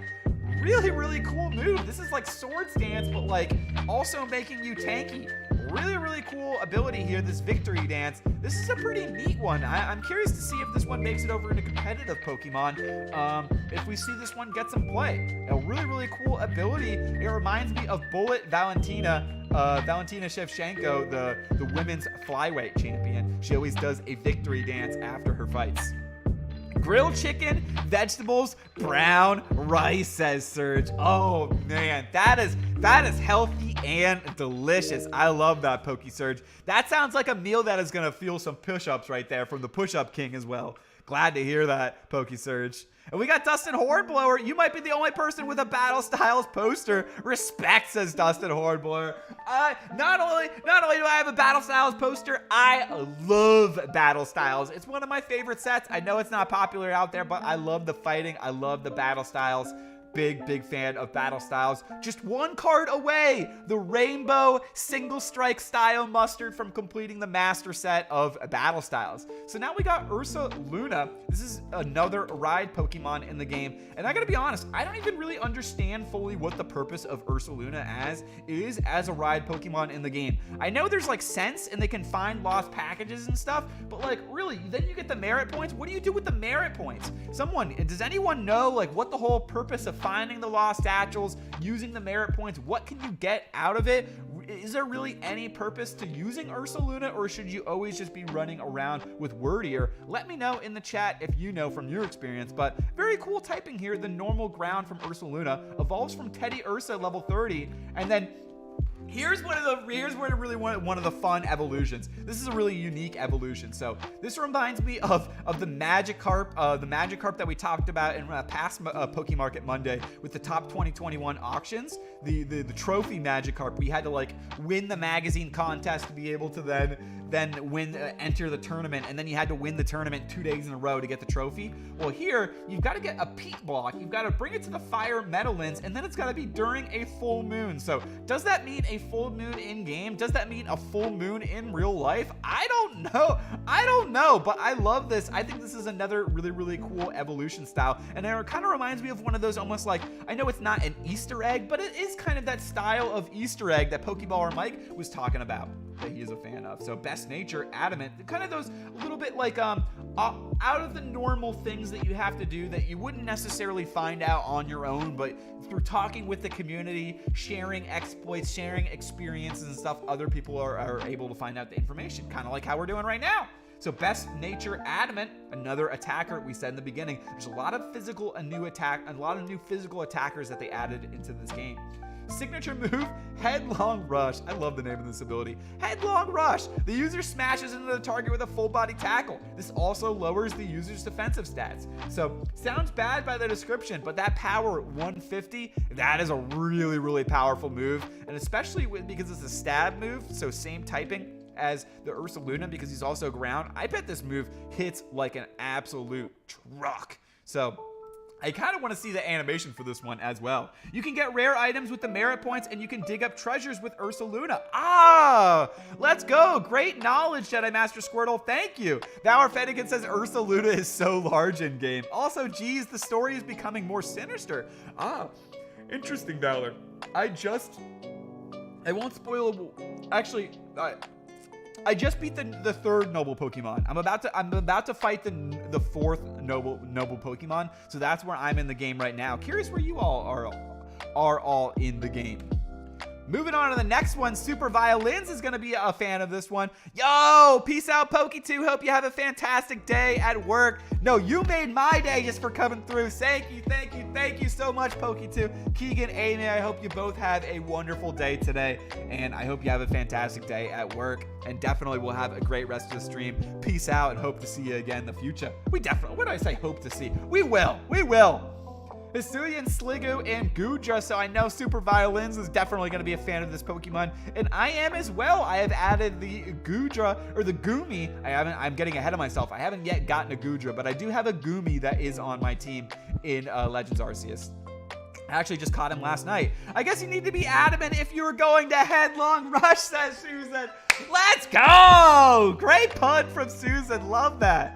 Really, really cool move. This is like Swords Dance, but like also making you tanky. Really, really cool ability here, this Victory Dance. This is a pretty neat one. I'm curious to see if this one makes it over into competitive Pokemon. If we see this one get some play. A really, really cool ability. It reminds me of Bullet Valentina Shevchenko, the women's flyweight champion. She always does a victory dance after her fights. Grilled chicken, vegetables, brown rice, says Surge. Oh man, that is healthy and delicious. I love that, PokeSurge. That sounds like a meal that is gonna feel some push-ups right there from the push-up king as well. Glad to hear that, PokeSurge. And we got Dustin Hornblower. You might be the only person with a Battle Styles poster. Respect, says Dustin Hornblower. Not only do I have a Battle Styles poster, I love Battle Styles. It's one of my favorite sets. I know it's not popular out there, but I love the fighting. I love the Battle Styles. Big fan of Battle Styles. Just one card away, the Rainbow Single Strike Style Mustard from completing the master set of Battle Styles. So now we got Ursa Luna. This is another ride Pokemon in the game. And I gotta be honest, I don't even really understand fully what the purpose of Ursa Luna is as a ride Pokemon in the game. I know there's like scents and they can find lost packages and stuff, but like really, then you get the merit points. What do you do with the merit points? Does anyone know like what the whole purpose of finding the lost satchels, using the merit points, what can you get out of it? Is there really any purpose to using Ursa Luna, or should you always just be running around with Wordier? Let me know in the chat if you know from your experience. But very cool typing here. The normal ground from Ursa Luna evolves from Teddy Ursa level 30, and then here's one of the fun evolutions. This is a really unique evolution. So this reminds me of the Magikarp, that we talked about in past Poké Market Monday with the top 2021 auctions. The trophy Magikarp. We had to like win the magazine contest to be able to then enter the tournament, and then you had to win the tournament 2 days in a row to get the trophy. Well, here you've got to get a peat block. You've got to bring it to the Fire Meadowlands, and then it's got to be during a full moon. So does that mean a full moon in game? Does that mean a full moon in real life? I don't know, but I love this. I think this is another really, really cool evolution style, and it kind of reminds me of one of those almost like, I know it's not an Easter egg, but it is kind of that style of Easter egg that Pokeballer Mike was talking about that he is a fan of. So Best Nature, Adamant, kind of those a little bit like out of the normal things that you have to do that you wouldn't necessarily find out on your own, but through talking with the community, sharing exploits, sharing experiences and stuff, other people are able to find out the information, kind of like how we're doing right now. So Best Nature, Adamant, another attacker. We said in the beginning, there's a lot of new physical attackers that they added into this game. Signature move, Headlong Rush. I love the name of this ability. Headlong Rush. The user smashes into the target with a full body tackle. This also lowers the user's defensive stats. So sounds bad by the description, but that power 150, that is a really, really powerful move. And especially because it's a stab move, so same typing as the Ursa Luna because he's also ground. I bet this move hits like an absolute truck. So I kind of want to see the animation for this one as well. You can get rare items with the merit points, and you can dig up treasures with Ursa Luna. Let's go. Great knowledge, Jedi Master Squirtle. Thank you. Thou Fennekin says Ursa Luna is so large in game. Also, geez, the story is becoming more sinister. Interesting, Valor. I just I won't spoil. Actually, I just beat the third noble Pokemon. I'm about to fight the fourth noble Pokemon. So that's where I'm in the game right now. Curious where you all are all in the game. Moving on to the next one, Super Violins is going to be a fan of this one. Yo, peace out, Poke2. Hope you have a fantastic day at work. No, you made my day just for coming through. Thank you so much, Poke2. Keegan, Amy, I hope you both have a wonderful day today. And I hope you have a fantastic day at work. And definitely we'll have a great rest of the stream. Peace out and hope to see you again in the future. We definitely, what did I say, hope to see? We will. Hissuian, Sliggoo, and Goodra. So I know Super Violins is definitely going to be a fan of this Pokemon, and I am as well. I have added the Goodra, or the Goomy. I'm getting ahead of myself. I haven't yet gotten a Goodra, but I do have a Goomy that is on my team in Legends Arceus. I actually just caught him last night. I guess you need to be adamant if you were going to Headlong Rush, says Susan. Let's go! Great pun from Susan. Love that.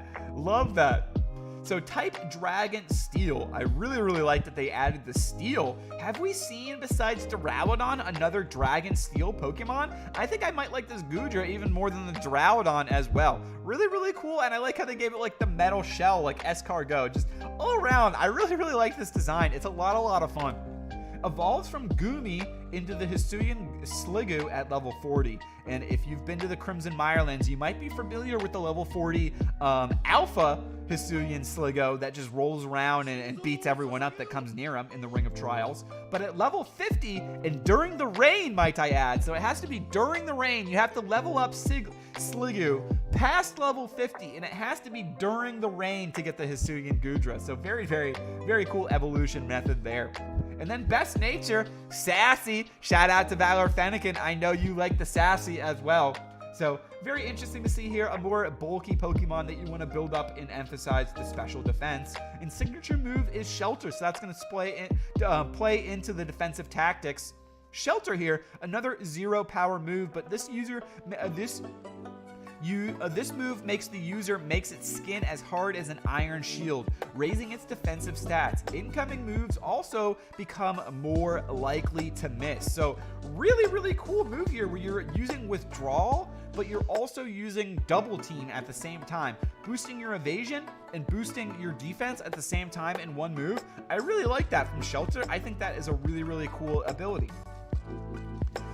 So type Dragon Steel. I really like that they added the Steel. Have we seen, besides Duraludon, another Dragon Steel Pokemon? I think I might like this Goodra even more than the Duraludon as well. Really cool, and I like how they gave it like the metal shell, like Escargot. Just all around, I really like this design. It's a lot of fun. Evolves from Goomy into the Hissuian Sliggoo at level 40. And if you've been to the Crimson Mirelands, you might be familiar with the level 40 Alpha Hissuian Sliggoo that just rolls around and beats everyone up that comes near him in the Ring of Trials. But at level 50, and during the rain, might I add, so it has to be during the rain, you have to level up Sliggoo past level 50, and it has to be during the rain to get the Hissuian Goodra. So very cool evolution method there. And then Best Nature, Sassy. Shout out to Valor Fennekin. I know you like the Sassy as well. So very interesting to see here a more bulky Pokemon that you want to build up and emphasize the special defense. And signature move is Shelter, so that's going to play into the defensive tactics. Shelter here, another 0 power move, but this move makes the user its skin as hard as an iron shield, raising its defensive stats. Incoming moves also become more likely to miss. So really cool move here where you're using withdrawal, but you're also using double team at the same time, boosting your evasion and boosting your defense at the same time in one move. I really like that from Shelter. I think that is a really cool ability.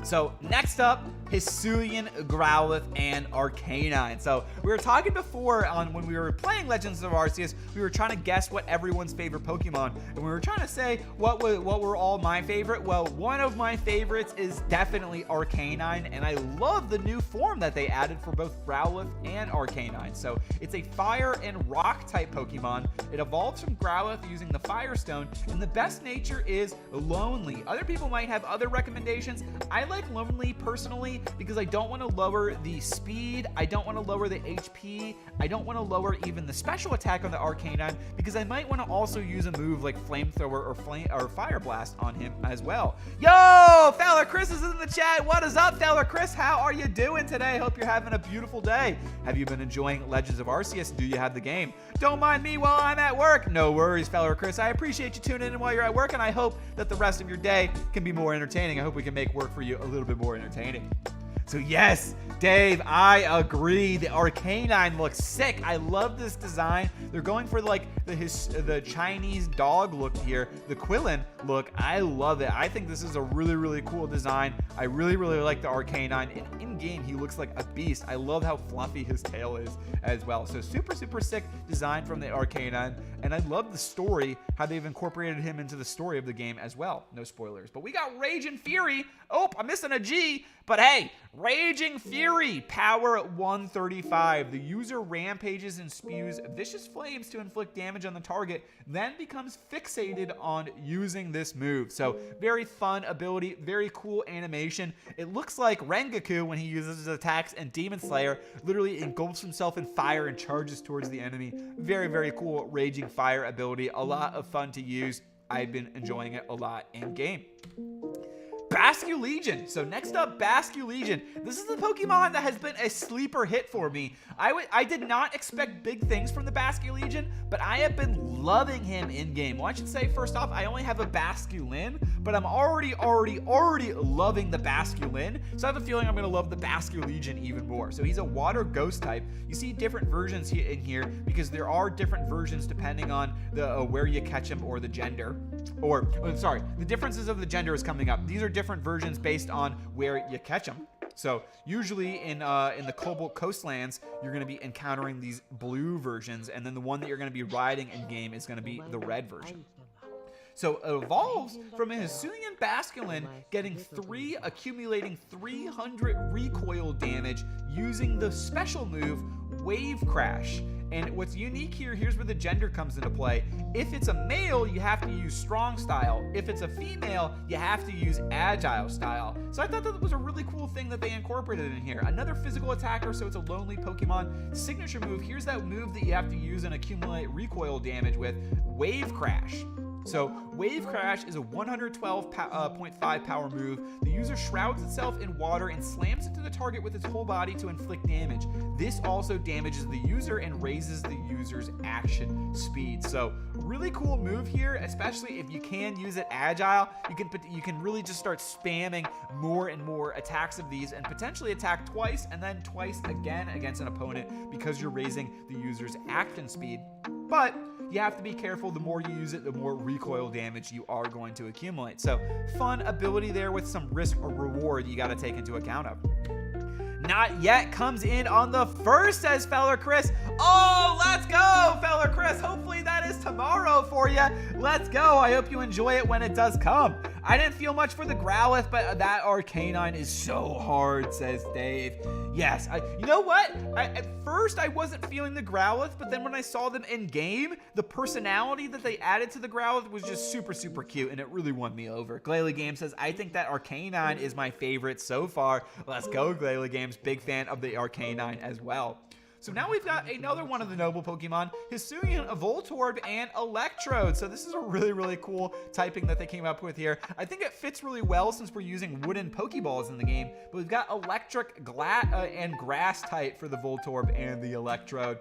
So next up, Hissuian, Growlithe, and Arcanine. So we were talking before on when we were playing Legends of Arceus, we were trying to guess what everyone's favorite Pokemon, and we were trying to say what were all my favorite. Well, one of my favorites is definitely Arcanine, and I love the new form that they added for both Growlithe and Arcanine. So it's a fire and rock type Pokemon. It evolves from Growlithe using the Fire Stone, and the best nature is Lonely. Other people might have other recommendations. I like Lonely personally because I don't want to lower the speed, I don't want to lower the HP, I don't want to lower even the special attack on the Arcanine because I might want to also use a move like Flamethrower or Fire Blast on him as well. Yo, Fowler Chris is in the chat. What is up, Fowler Chris? How are you doing today? Hope you're having a beautiful day. Have you been enjoying Legends of Arceus? Do you have the game? Don't mind me while I'm at work. No worries, Fowler Chris. I appreciate you tuning in while you're at work, and I hope that the rest of your day can be more entertaining. I hope we can make work for you a little bit more entertaining. So yes, Dave, I agree. The Arcanine looks sick. I love this design. They're going for like the Chinese dog look here, the Quillen look. I love it. I think this is a really cool design. I really like the Arcanine. In game, he looks like a beast. I love how fluffy his tail is as well. So super sick design from the Arcanine. And I love the story, how they've incorporated him into the story of the game as well. No spoilers. But we got Rage and Fury. Oh, I'm missing a G. But hey, Raging Fury, power 135. The user rampages and spews vicious flames to inflict damage on the target, then becomes fixated on using this move. So very fun ability, very cool animation. It looks like Rengoku when he uses his attacks, and Demon Slayer literally engulfs himself in fire and charges towards the enemy. Very cool Raging Fire ability. A lot of fun to use. I've been enjoying it a lot in game. Basculegion. So next up, Basculegion. This is the Pokemon that has been a sleeper hit for me. I did not expect big things from the Basculegion, but I have been loving him in game. Well, I should say, first off, I only have a Basculin, but I'm already loving the Basculin. So I have a feeling I'm gonna love the Basculegion even more. So he's a water ghost type. You see different versions in here because there are different versions depending on the where you catch him or the gender. The differences of the gender is coming up. These are different versions based on where you catch them. So usually in the Cobalt Coastlands, you're going to be encountering these blue versions, and then the one that you're going to be riding in game is going to be the red version. So it evolves from a Hissuian Basculin, accumulating 300 recoil damage using the special move Wave Crash. And what's unique here, here's where the gender comes into play. If it's a male, you have to use strong style. If it's a female, you have to use agile style. So I thought that was a really cool thing that they incorporated in here. Another physical attacker, so it's a lonely Pokemon. Signature move, here's that move that you have to use and accumulate recoil damage with, Wave Crash. So Wave Crash is a 112.5 power move. The user shrouds itself in water and slams into the target with its whole body to inflict damage. This also damages the user and raises the user's action speed. So really cool move here, especially if you can use it agile. You can really just start spamming more and more attacks of these and potentially attack twice and then twice again against an opponent because you're raising the user's action speed. But you have to be careful. The more you use it, the more recoil damage you are going to accumulate. So fun ability there with some risk or reward you got to take into account of. Not yet comes in on the first, says Feller Chris. Oh, let's go, Feller Chris. Hopefully that is tomorrow for you. Let's go. I hope you enjoy it when it does come. I didn't feel much for the Growlithe, but that Arcanine is so hard, says Dave. Yes, you know what? At first, I wasn't feeling the Growlithe, but then when I saw them in game, the personality that they added to the Growlithe was just super, super cute, and it really won me over. Glalie Games says, I think that Arcanine is my favorite so far. Let's go, Glalie Games. Big fan of the Arcanine as well. So now we've got another one of the noble Pokemon, Hissuian Voltorb and Electrode. So this is a really, really cool typing that they came up with here. I think it fits really well since we're using wooden Pokeballs in the game. But we've got electric, and grass type for the Voltorb and the Electrode.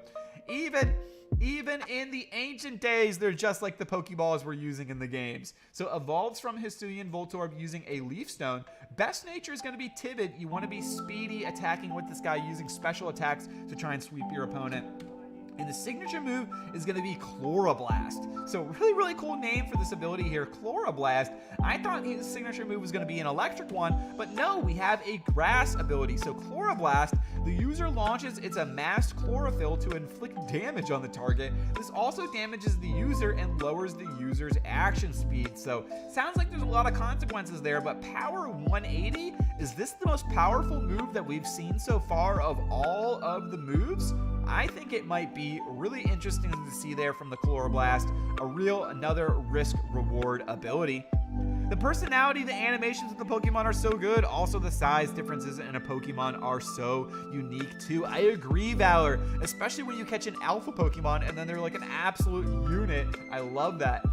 Even in the ancient days, they're just like the Pokeballs we're using in the games. So evolves from Hissuian Voltorb using a Leaf Stone. Best nature is going to be timid. You want to be speedy, attacking with this guy using special attacks to try and sweep your opponent. And the signature move is going to be Chloroblast. So really, really cool name for this ability here, Chloroblast. I thought his signature move was going to be an electric one, but no, we have a grass ability. So Chloroblast, the user launches its amassed chlorophyll to inflict damage on the target. This also damages the user and lowers the user's action speed. So sounds like there's a lot of consequences there, but power 180, is this the most powerful move that we've seen so far of all of the moves? I think it might be really interesting to see there from the Chloroblast, another risk-reward ability. The personality, the animations of the Pokemon are so good. Also, the size differences in a Pokemon are so unique too. I agree, Valor, especially when you catch an alpha Pokemon and then they're like an absolute unit. I love that.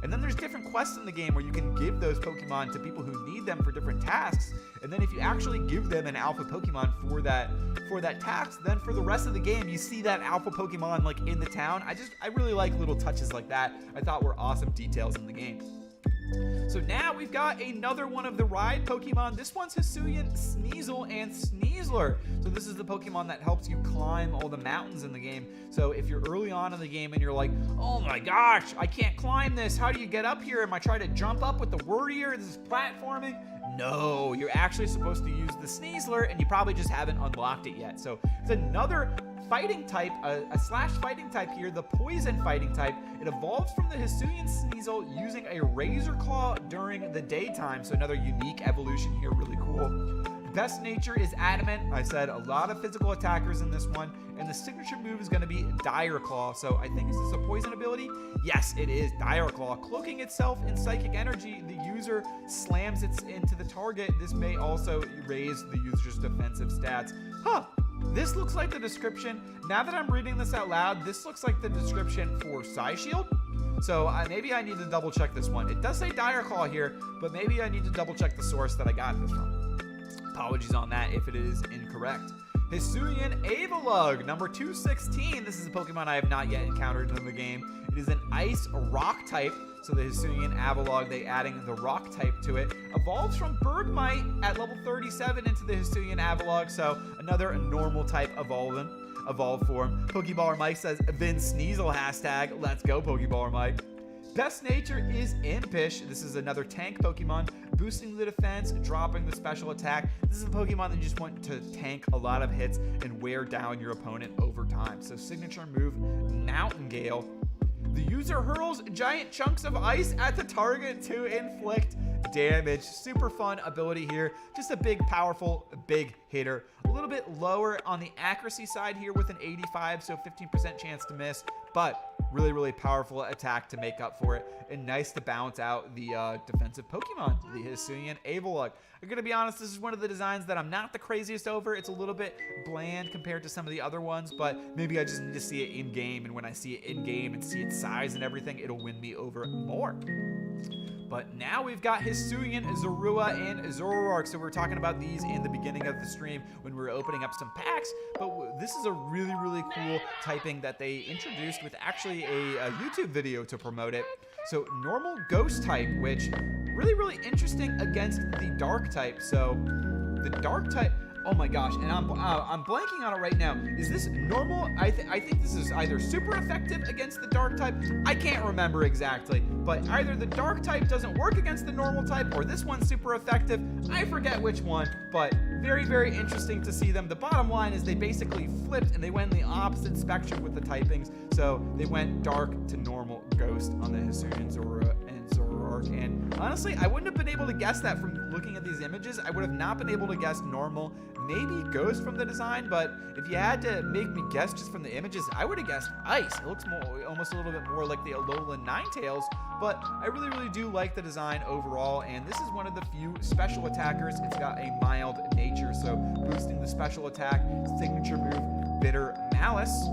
And then there's different quests in the game where you can give those Pokemon to people who need them for different tasks. And then if you actually give them an alpha Pokemon for that task, then for the rest of the game, you see that alpha Pokemon like in the town. I really like little touches like that. I thought were awesome details in the game. So now we've got another one of the ride Pokemon. This one's Hissuian Sneasel and Sneasler. So this is the Pokemon that helps you climb all the mountains in the game. So if you're early on in the game and you're like, oh my gosh, I can't climb this. How do you get up here? Am I trying to jump up with the Warrior? This is platforming. No, you're actually supposed to use the Sneasler and you probably just haven't unlocked it yet. So it's another fighting type, a slash fighting type here, the poison fighting type. It evolves from the Hissuian Sneasel using a Razor Claw during the daytime. So another unique evolution here, really cool. Best nature is adamant. I said a lot of physical attackers in this one. And the signature move is going to be Dire Claw. So I think, is this a poison ability? Yes, it is. Dire Claw. Cloaking itself in psychic energy, the user slams it into the target. This may also raise the user's defensive stats. This looks like the description. Now that I'm reading this out loud, this looks like the description for Psyshield. So maybe I need to double check this one. It does say Dire Claw here, but maybe I need to double check the source that I got this from. Apologies on that if it is incorrect. Hissuian Avalugg, number 216. This is a Pokemon I have not yet encountered in the game. It is an Ice Rock type. So the Hissuian Avalugg, they adding the Rock type to it. Evolves from Bergmite at level 37 into the Hissuian Avalugg. So another normal type evolved form. Pokeballer Mike says, Vin Sneasel hashtag. Let's go, Pokeballer Mike. Best nature is Impish. This is another tank Pokemon, boosting the defense, dropping the special attack. This is a Pokemon that you just want to tank a lot of hits and wear down your opponent over time. So signature move, Mountain Gale. The user hurls giant chunks of ice at the target to inflict damage. Super fun ability here. Just a big, powerful, big hitter. A little bit lower on the accuracy side here with an 85, so 15% chance to miss, but really, really powerful attack to make up for it, and nice to balance out the defensive Pokemon, the Hissuian Avalugg. I'm going to be honest, this is one of the designs that I'm not the craziest over. It's a little bit bland compared to some of the other ones, but maybe I just need to see it in-game, and when I see it in-game and see its size and everything, it'll win me over more. But now we've got Hissuian Zorua and Zoroark. So we were talking about these in the beginning of the stream when we were opening up some packs. But this is a really, really cool typing that they introduced with actually a YouTube video to promote it. So normal ghost type, which really, really interesting against the dark type. So the dark type... Oh my gosh, and I'm blanking on it right now. Is this normal? I think this is either super effective against the dark type. I can't remember exactly, but either the dark type doesn't work against the normal type, or this one's super effective. I forget which one, but very, very interesting to see them. The bottom line is they basically flipped and they went in the opposite spectrum with the typings. So they went dark to normal ghost on the Hissuian Zorua and Zoroark. And honestly, I wouldn't have been able to guess that from looking at these images. I would have not been able to guess normal, maybe ghost from the design, but if you had to make me guess just from the images, I would have guessed ice. It looks almost a little bit more like the Alolan Ninetales, but I really, really do like the design overall, and this is one of the few special attackers. It's got a mild nature, so boosting the special attack, signature move, Bitter Malice.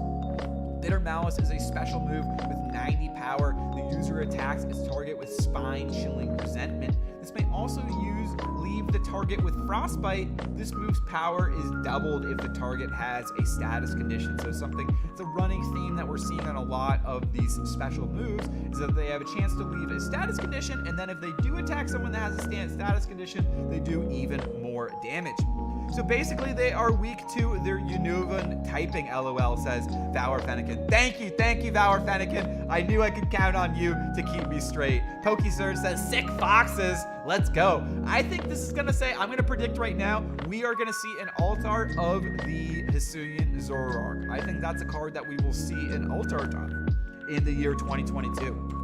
Bitter Malice is a special move with 90 power. The user attacks its target with spine-chilling resentment. This may also leave the target with frostbite. This move's power is doubled if the target has a status condition. So it's a running theme that we're seeing on a lot of these special moves is that they have a chance to leave a status condition, and then if they do attack someone that has a status condition, they do even more damage. So basically, they are weak to their Unova typing, LOL, says Valor Fennekin. Thank you, Valor Fennekin. I knew I could count on you to keep me straight. PokeSurge says, sick foxes. Let's go. I think this is going to say, I'm going to predict right now, we are going to see an alt art of the Hissuian Zoroark. I think that's a card that we will see an alt art on in the year 2022.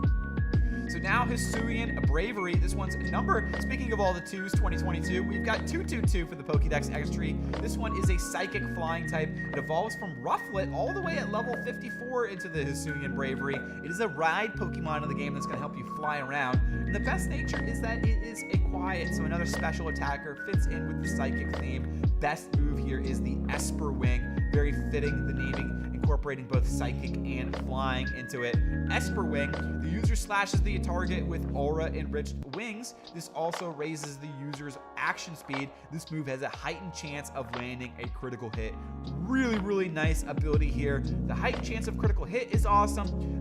So now Hissuian Bravery, this one's number, speaking of all the 2s, 2022, we've got 222 for the Pokédex X3. This one is a Psychic Flying type. It evolves from Rufflet all the way at level 54 into the Hissuian Bravery. It is a ride Pokemon in the game that's going to help you fly around. And the best nature is that it is a quiet, so another special attacker, fits in with the Psychic theme. Best move here is the Esper Wing, very fitting the naming, incorporating both psychic and flying into it. Esper Wing, the user slashes the target with aura-enriched wings. This also raises the user's action speed. This move has a heightened chance of landing a critical hit. Really, really nice ability here. The heightened chance of critical hit is awesome.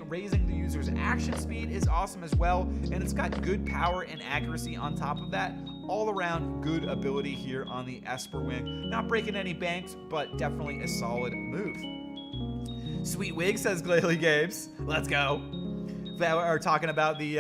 Raising the user's action speed is awesome as well, and it's got good power and accuracy on top of that. All around good ability here on the Esper Wing. Not breaking any banks, but definitely a solid move. Sweet Wig says Glalie Games. Let's go. Are talking about the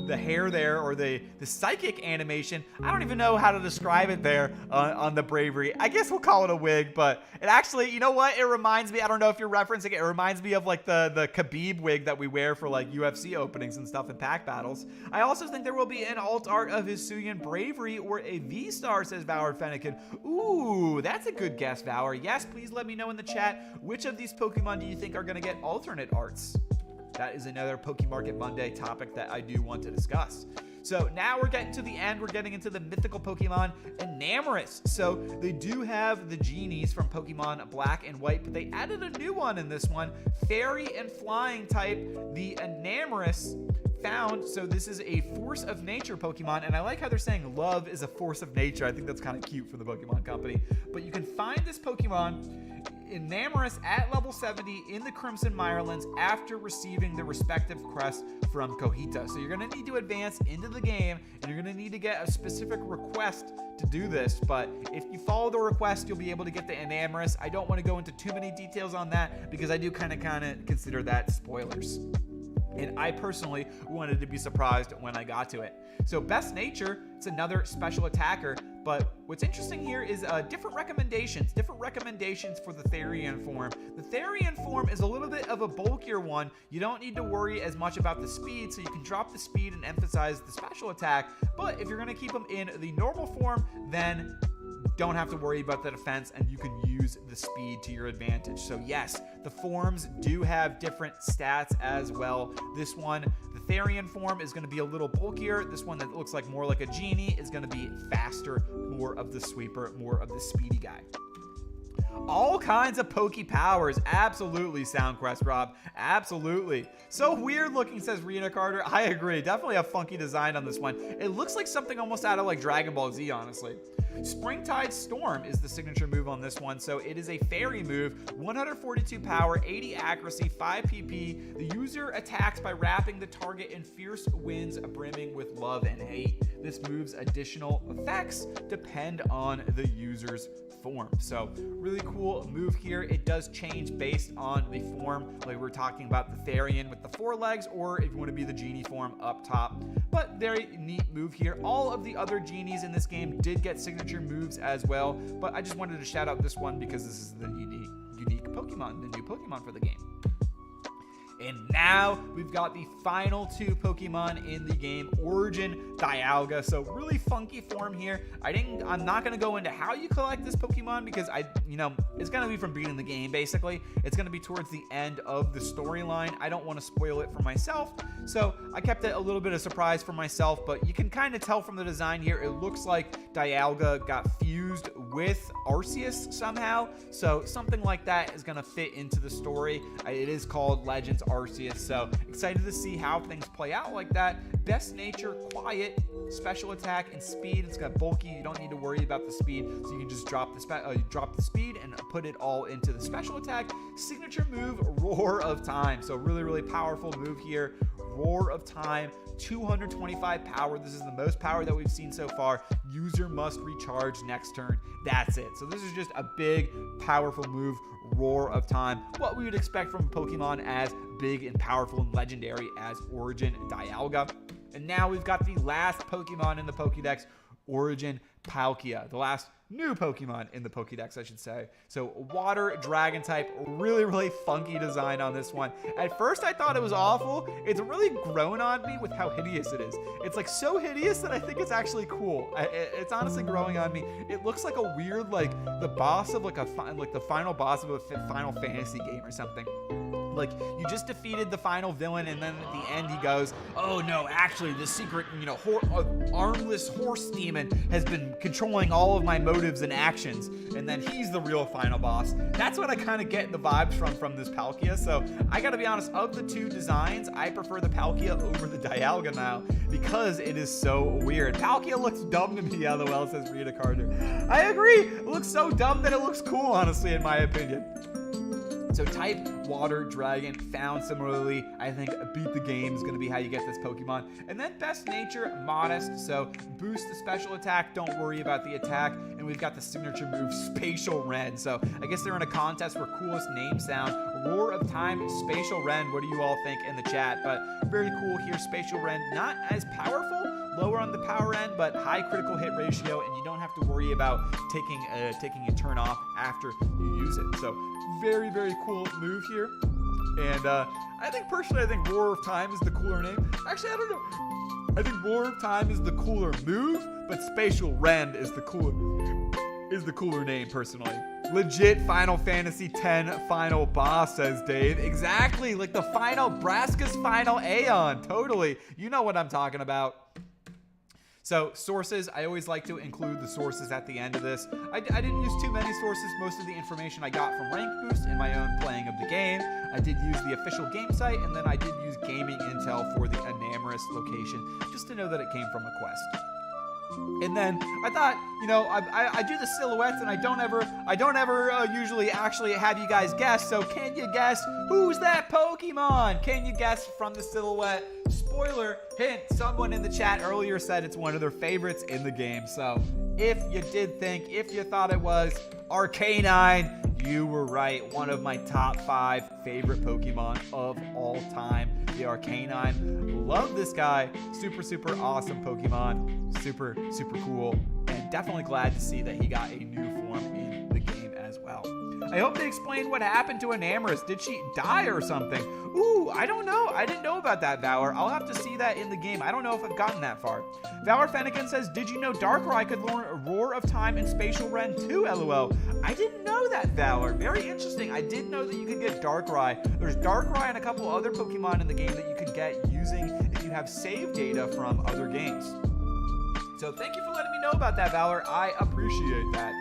hair there, or the psychic animation. I don't even know how to describe it there on the Bravery. I guess we'll call it a wig, but it actually, you know what? It reminds me, I don't know if you're referencing it, it reminds me of like the Khabib wig that we wear for like UFC openings and stuff in pack battles. I also think there will be an alt art of Hissuian Bravery or a V-Star, says Valor Fennekin. Ooh, that's a good guess, Valor. Yes, please let me know in the chat, which of these Pokemon do you think are going to get alternate arts? That is another Poké Market Monday topic that I do want to discuss. So now we're getting to the end. We're getting into the mythical Pokemon Enamorus. So they do have the genies from Pokemon Black and White, but they added a new one in this one, fairy and flying type, the Enamorus found. So this is a force of nature Pokemon, and I like how they're saying love is a force of nature. I think that's kind of cute for the Pokemon Company. But you can find this Pokemon Enamorus at level 70 in the Crimson Mirelands after receiving the respective crest from Kohita. So you're going to need to advance into the game, and you're going to need to get a specific request to do this. But if you follow the request, you'll be able to get the Enamorus. I don't want to go into too many details on that because I do kind of consider that spoilers. And I personally wanted to be surprised when I got to it. So Best Nature, it's another special attacker. But what's interesting here is different recommendations for the Therian form. The Therian form is a little bit of a bulkier one. You don't need to worry as much about the speed, so you can drop the speed and emphasize the special attack. But if you're going to keep them in the normal form, then don't have to worry about the defense, and you can use the speed to your advantage. So yes, the forms do have different stats as well. This one, the Therian form, is going to be a little bulkier. This one that looks like more like a genie is going to be faster, more of the sweeper, more of the speedy guy. All kinds of Poke powers. Absolutely, SoundQuest Rob. Absolutely. So weird looking, says Rena Carter. I agree. Definitely a funky design on this one. It looks like something almost out of like Dragon Ball Z, honestly. Springtide Storm is the signature move on this one. So it is a fairy move, 142 power, 80 accuracy, 5 PP. The user attacks by wrapping the target in fierce winds brimming with love and hate. This move's additional effects depend on the user's form. So really cool move here. It does change based on the form, like we're talking about the Therian with the 4 legs, or if you want to be the genie form up top. But very neat move here. All of the other genies in this game did get signature moves as well, but I just wanted to shout out this one because this is the unique Pokemon, the new Pokemon for the game. And now we've got the final 2 Pokemon in the game, Origin Dialga. So really funky form here. I'm not going to go into how you collect this Pokemon because it's going to be from beating the game basically. It's going to be towards the end of the storyline. I don't want to spoil it for myself, so I kept it a little bit of surprise for myself, but you can kind of tell from the design here, it looks like Dialga got fused with Arceus somehow. So something like that is going to fit into the story. It is called Legends Arceus, so excited to see how things play out like that. Best Nature, quiet, special attack, and speed. It's got bulky. You don't need to worry about the speed, so you can just drop the speed and put it all into the special attack. Signature move, Roar of Time. So really powerful move here. Roar of Time, 225 power. This is the most power that we've seen so far. User must recharge next turn. That's it. So this is just a big, powerful move. Roar of Time. What we would expect from a Pokemon as big and powerful and legendary as Origin Dialga. And now we've got the last Pokemon in the Pokédex, Origin Palkia. The last new Pokemon in the Pokédex, I should say. So water dragon type, really funky design on this one. At first I thought it was awful. It's really grown on me with how hideous it is. It's like so hideous that I think it's actually cool. It's honestly growing on me. It looks like a weird, like the boss of the final boss of a Final Fantasy game or something. Like, you just defeated the final villain, and then at the end he goes, oh no, actually the secret, armless horse demon has been controlling all of my motives and actions, and then he's the real final boss. That's what I kind of get the vibes from this Palkia. So I gotta be honest, of the 2 designs, I prefer the Palkia over the Dialga now because it is so weird. Palkia looks dumb to me, LOL, says Rita Carter. I agree. It looks so dumb that it looks cool, honestly, in my opinion. So type water dragon found similarly. I think beat the game is going to be how you get this Pokemon. And then Best Nature, modest. So boost the special attack. Don't worry about the attack. And we've got the signature move, Spatial Ren. So I guess they're in a contest for coolest name sound. Roar of Time, Spatial Ren. What do you all think in the chat? But very cool here. Spatial Ren, not as powerful, lower on the power end, but high critical hit ratio, and you don't have to worry about taking a turn off after you use it. So very cool move here. And I think Roar of Time is the cooler name. Actually, I don't know. I think Roar of Time is the cooler move, but Spatial Ren is the cooler name personally. Legit Final Fantasy X final boss, says Dave. Exactly, like the final Braska's final Aeon. Totally. You know what I'm talking about. So sources, I always like to include the sources at the end of this. I didn't use too many sources. Most of the information I got from Rank Boost in my own playing of the game. I did use the official game site, and then I did use gaming intel for the Enamorous location, just to know that it came from a quest. And then I thought, you know, I do the silhouettes, and I don't ever usually actually have you guys guess. So can you guess who's that Pokemon? Can you guess from the silhouette? Spoiler hint: someone in the chat earlier said it's one of their favorites in the game. So if you did think, if you thought it was Arcanine, you were right. One of my top 5 favorite Pokemon of all time. The Arcanine. Love this guy. Super, super awesome Pokemon. Super, super cool. And definitely glad to see that he got a new form in the game as well. I hope they explained what happened to Enamorous. Did she die or something? Ooh, I don't know. I didn't know about that, Valor. I'll have to see that in the game. I don't know if I've gotten that far. Valor Fennekin says, did you know Darkrai could learn Roar of Time and Spatial Ren too, LOL? I didn't know that, Valor. Very interesting. I did know that you could get Darkrai. There's Darkrai and a couple other Pokemon in the game that you could get using if you have save data from other games. So thank you for letting me know about that, Valor. I appreciate that.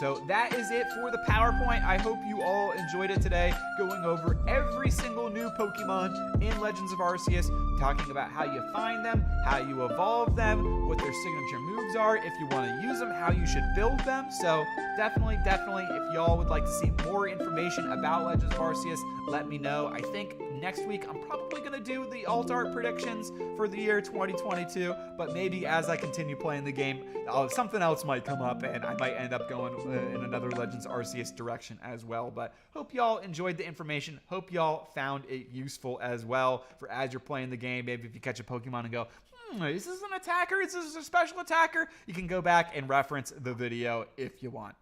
So that is it for the PowerPoint. I hope you all enjoyed it today, going over every single new Pokemon in Legends of Arceus, talking about how you find them, how you evolve them, what their signature moves are, if you want to use them, how you should build them. So definitely, if y'all would like to see more information about Legends of Arceus, let me know. I think next week I'm probably going to do the alt art predictions for the year 2022, but maybe as I continue playing the game, something else might come up and I might end up going in another Legends Arceus direction as well. But hope y'all enjoyed the information. Hope y'all found it useful as well for as you're playing the game. Maybe if you catch a Pokemon and go, is this an attacker? Is this a special attacker? You can go back and reference the video if you want.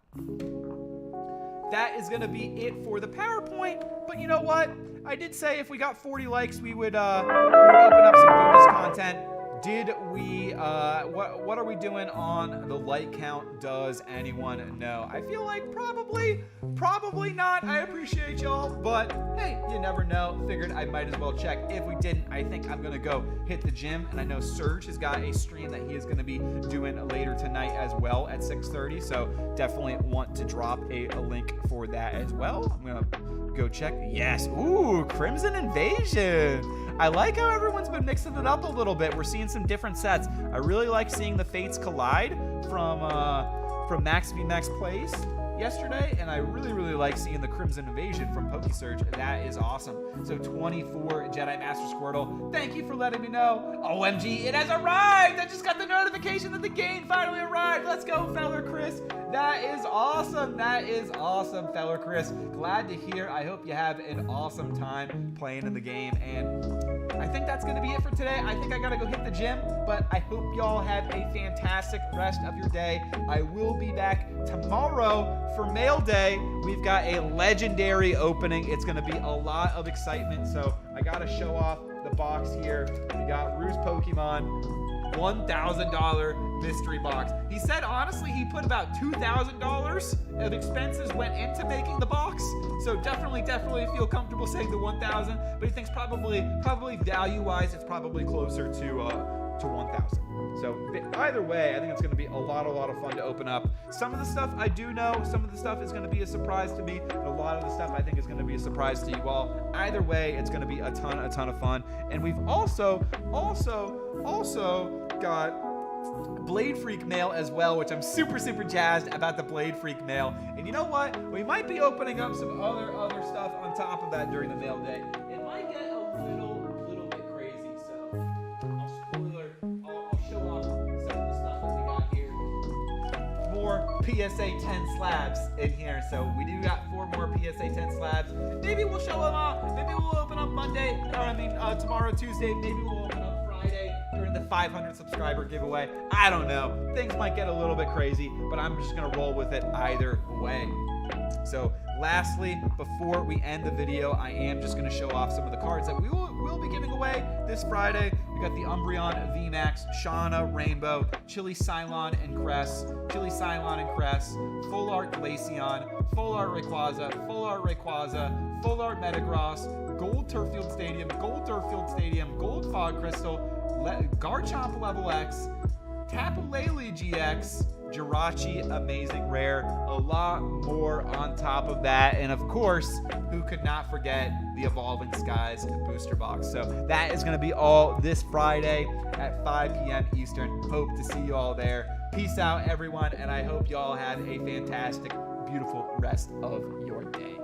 That is going to be it for the PowerPoint. But you know what? I did say if we got 40 likes, we would open up some bonus content. Did we, what are we doing on the like count? Does anyone know? I feel like probably not. I appreciate y'all, but hey, you never know. Figured I might as well check. If we didn't, I think I'm gonna go hit the gym, and I know Serge has got a stream that he is gonna be doing later tonight as well at 6:30, so definitely want to drop a link for that as well. I'm gonna go check. Yes, ooh, Crimson Invasion. I like how everyone's been mixing it up a little bit. We're seeing some different sets. I really like seeing the Fates Collide from Max v Max Plays yesterday, and I really like seeing the Crimson Invasion from PokeSurge. That is awesome. So 24 Jedi Master Squirtle, thank you for letting me know. OMG, it has arrived! I just got the notification that the game finally arrived. Let's go, Feller Chris. That is awesome. That is awesome, Feller Chris. Glad to hear. I hope you have an awesome time playing in the game, and I think that's going to be it for today. I think I got to go hit the gym, but I hope y'all have a fantastic rest of your day. I will be back tomorrow for Mail Day. We've got a legendary opening. It's going to be a lot of excitement, so I got to show off the box here. We got Ruse Pokemon. $1,000 mystery box. He said, honestly, he put about $2,000 of expenses went into making the box. So definitely feel comfortable saying the 1,000. But he thinks probably value-wise, it's probably closer to 1,000. So either way, I think it's going to be a lot of fun to open up. Some of the stuff I do know, some of the stuff is going to be a surprise to me, and a lot of the stuff I think is going to be a surprise to you all. Either way, it's going to be a ton of fun. And we've also got Blade Freak mail as well, which I'm super jazzed about the Blade Freak mail. And you know what? We might be opening up some other stuff on top of that during the mail day. It might get a little bit crazy, so I'll show off some of the stuff that we got here. More PSA 10 slabs in here, so we do got 4 more PSA 10 slabs. Maybe we'll show them off. Maybe we'll open up Monday, tomorrow, Tuesday. Maybe we'll open up Friday during the 500 subscriber giveaway. I don't know. Things might get a little bit crazy, but I'm just going to roll with it either way. So lastly, before we end the video, I am just going to show off some of the cards that we will be giving away this Friday. We got the Umbreon VMAX, Shauna Rainbow, Chili Cylon and Cress, Full Art Glaceon, Full Art Rayquaza, Full Art Metagross, Gold Turffield Stadium, Gold Fog Crystal, Garchomp Level X, Tapu Lele GX, Jirachi Amazing Rare, a lot more on top of that, and of course, who could not forget the Evolving Skies booster box. So that is going to be all this Friday at 5 p.m. Eastern. Hope to see you all there. Peace out, everyone, and I hope you all have a fantastic, beautiful rest of your day.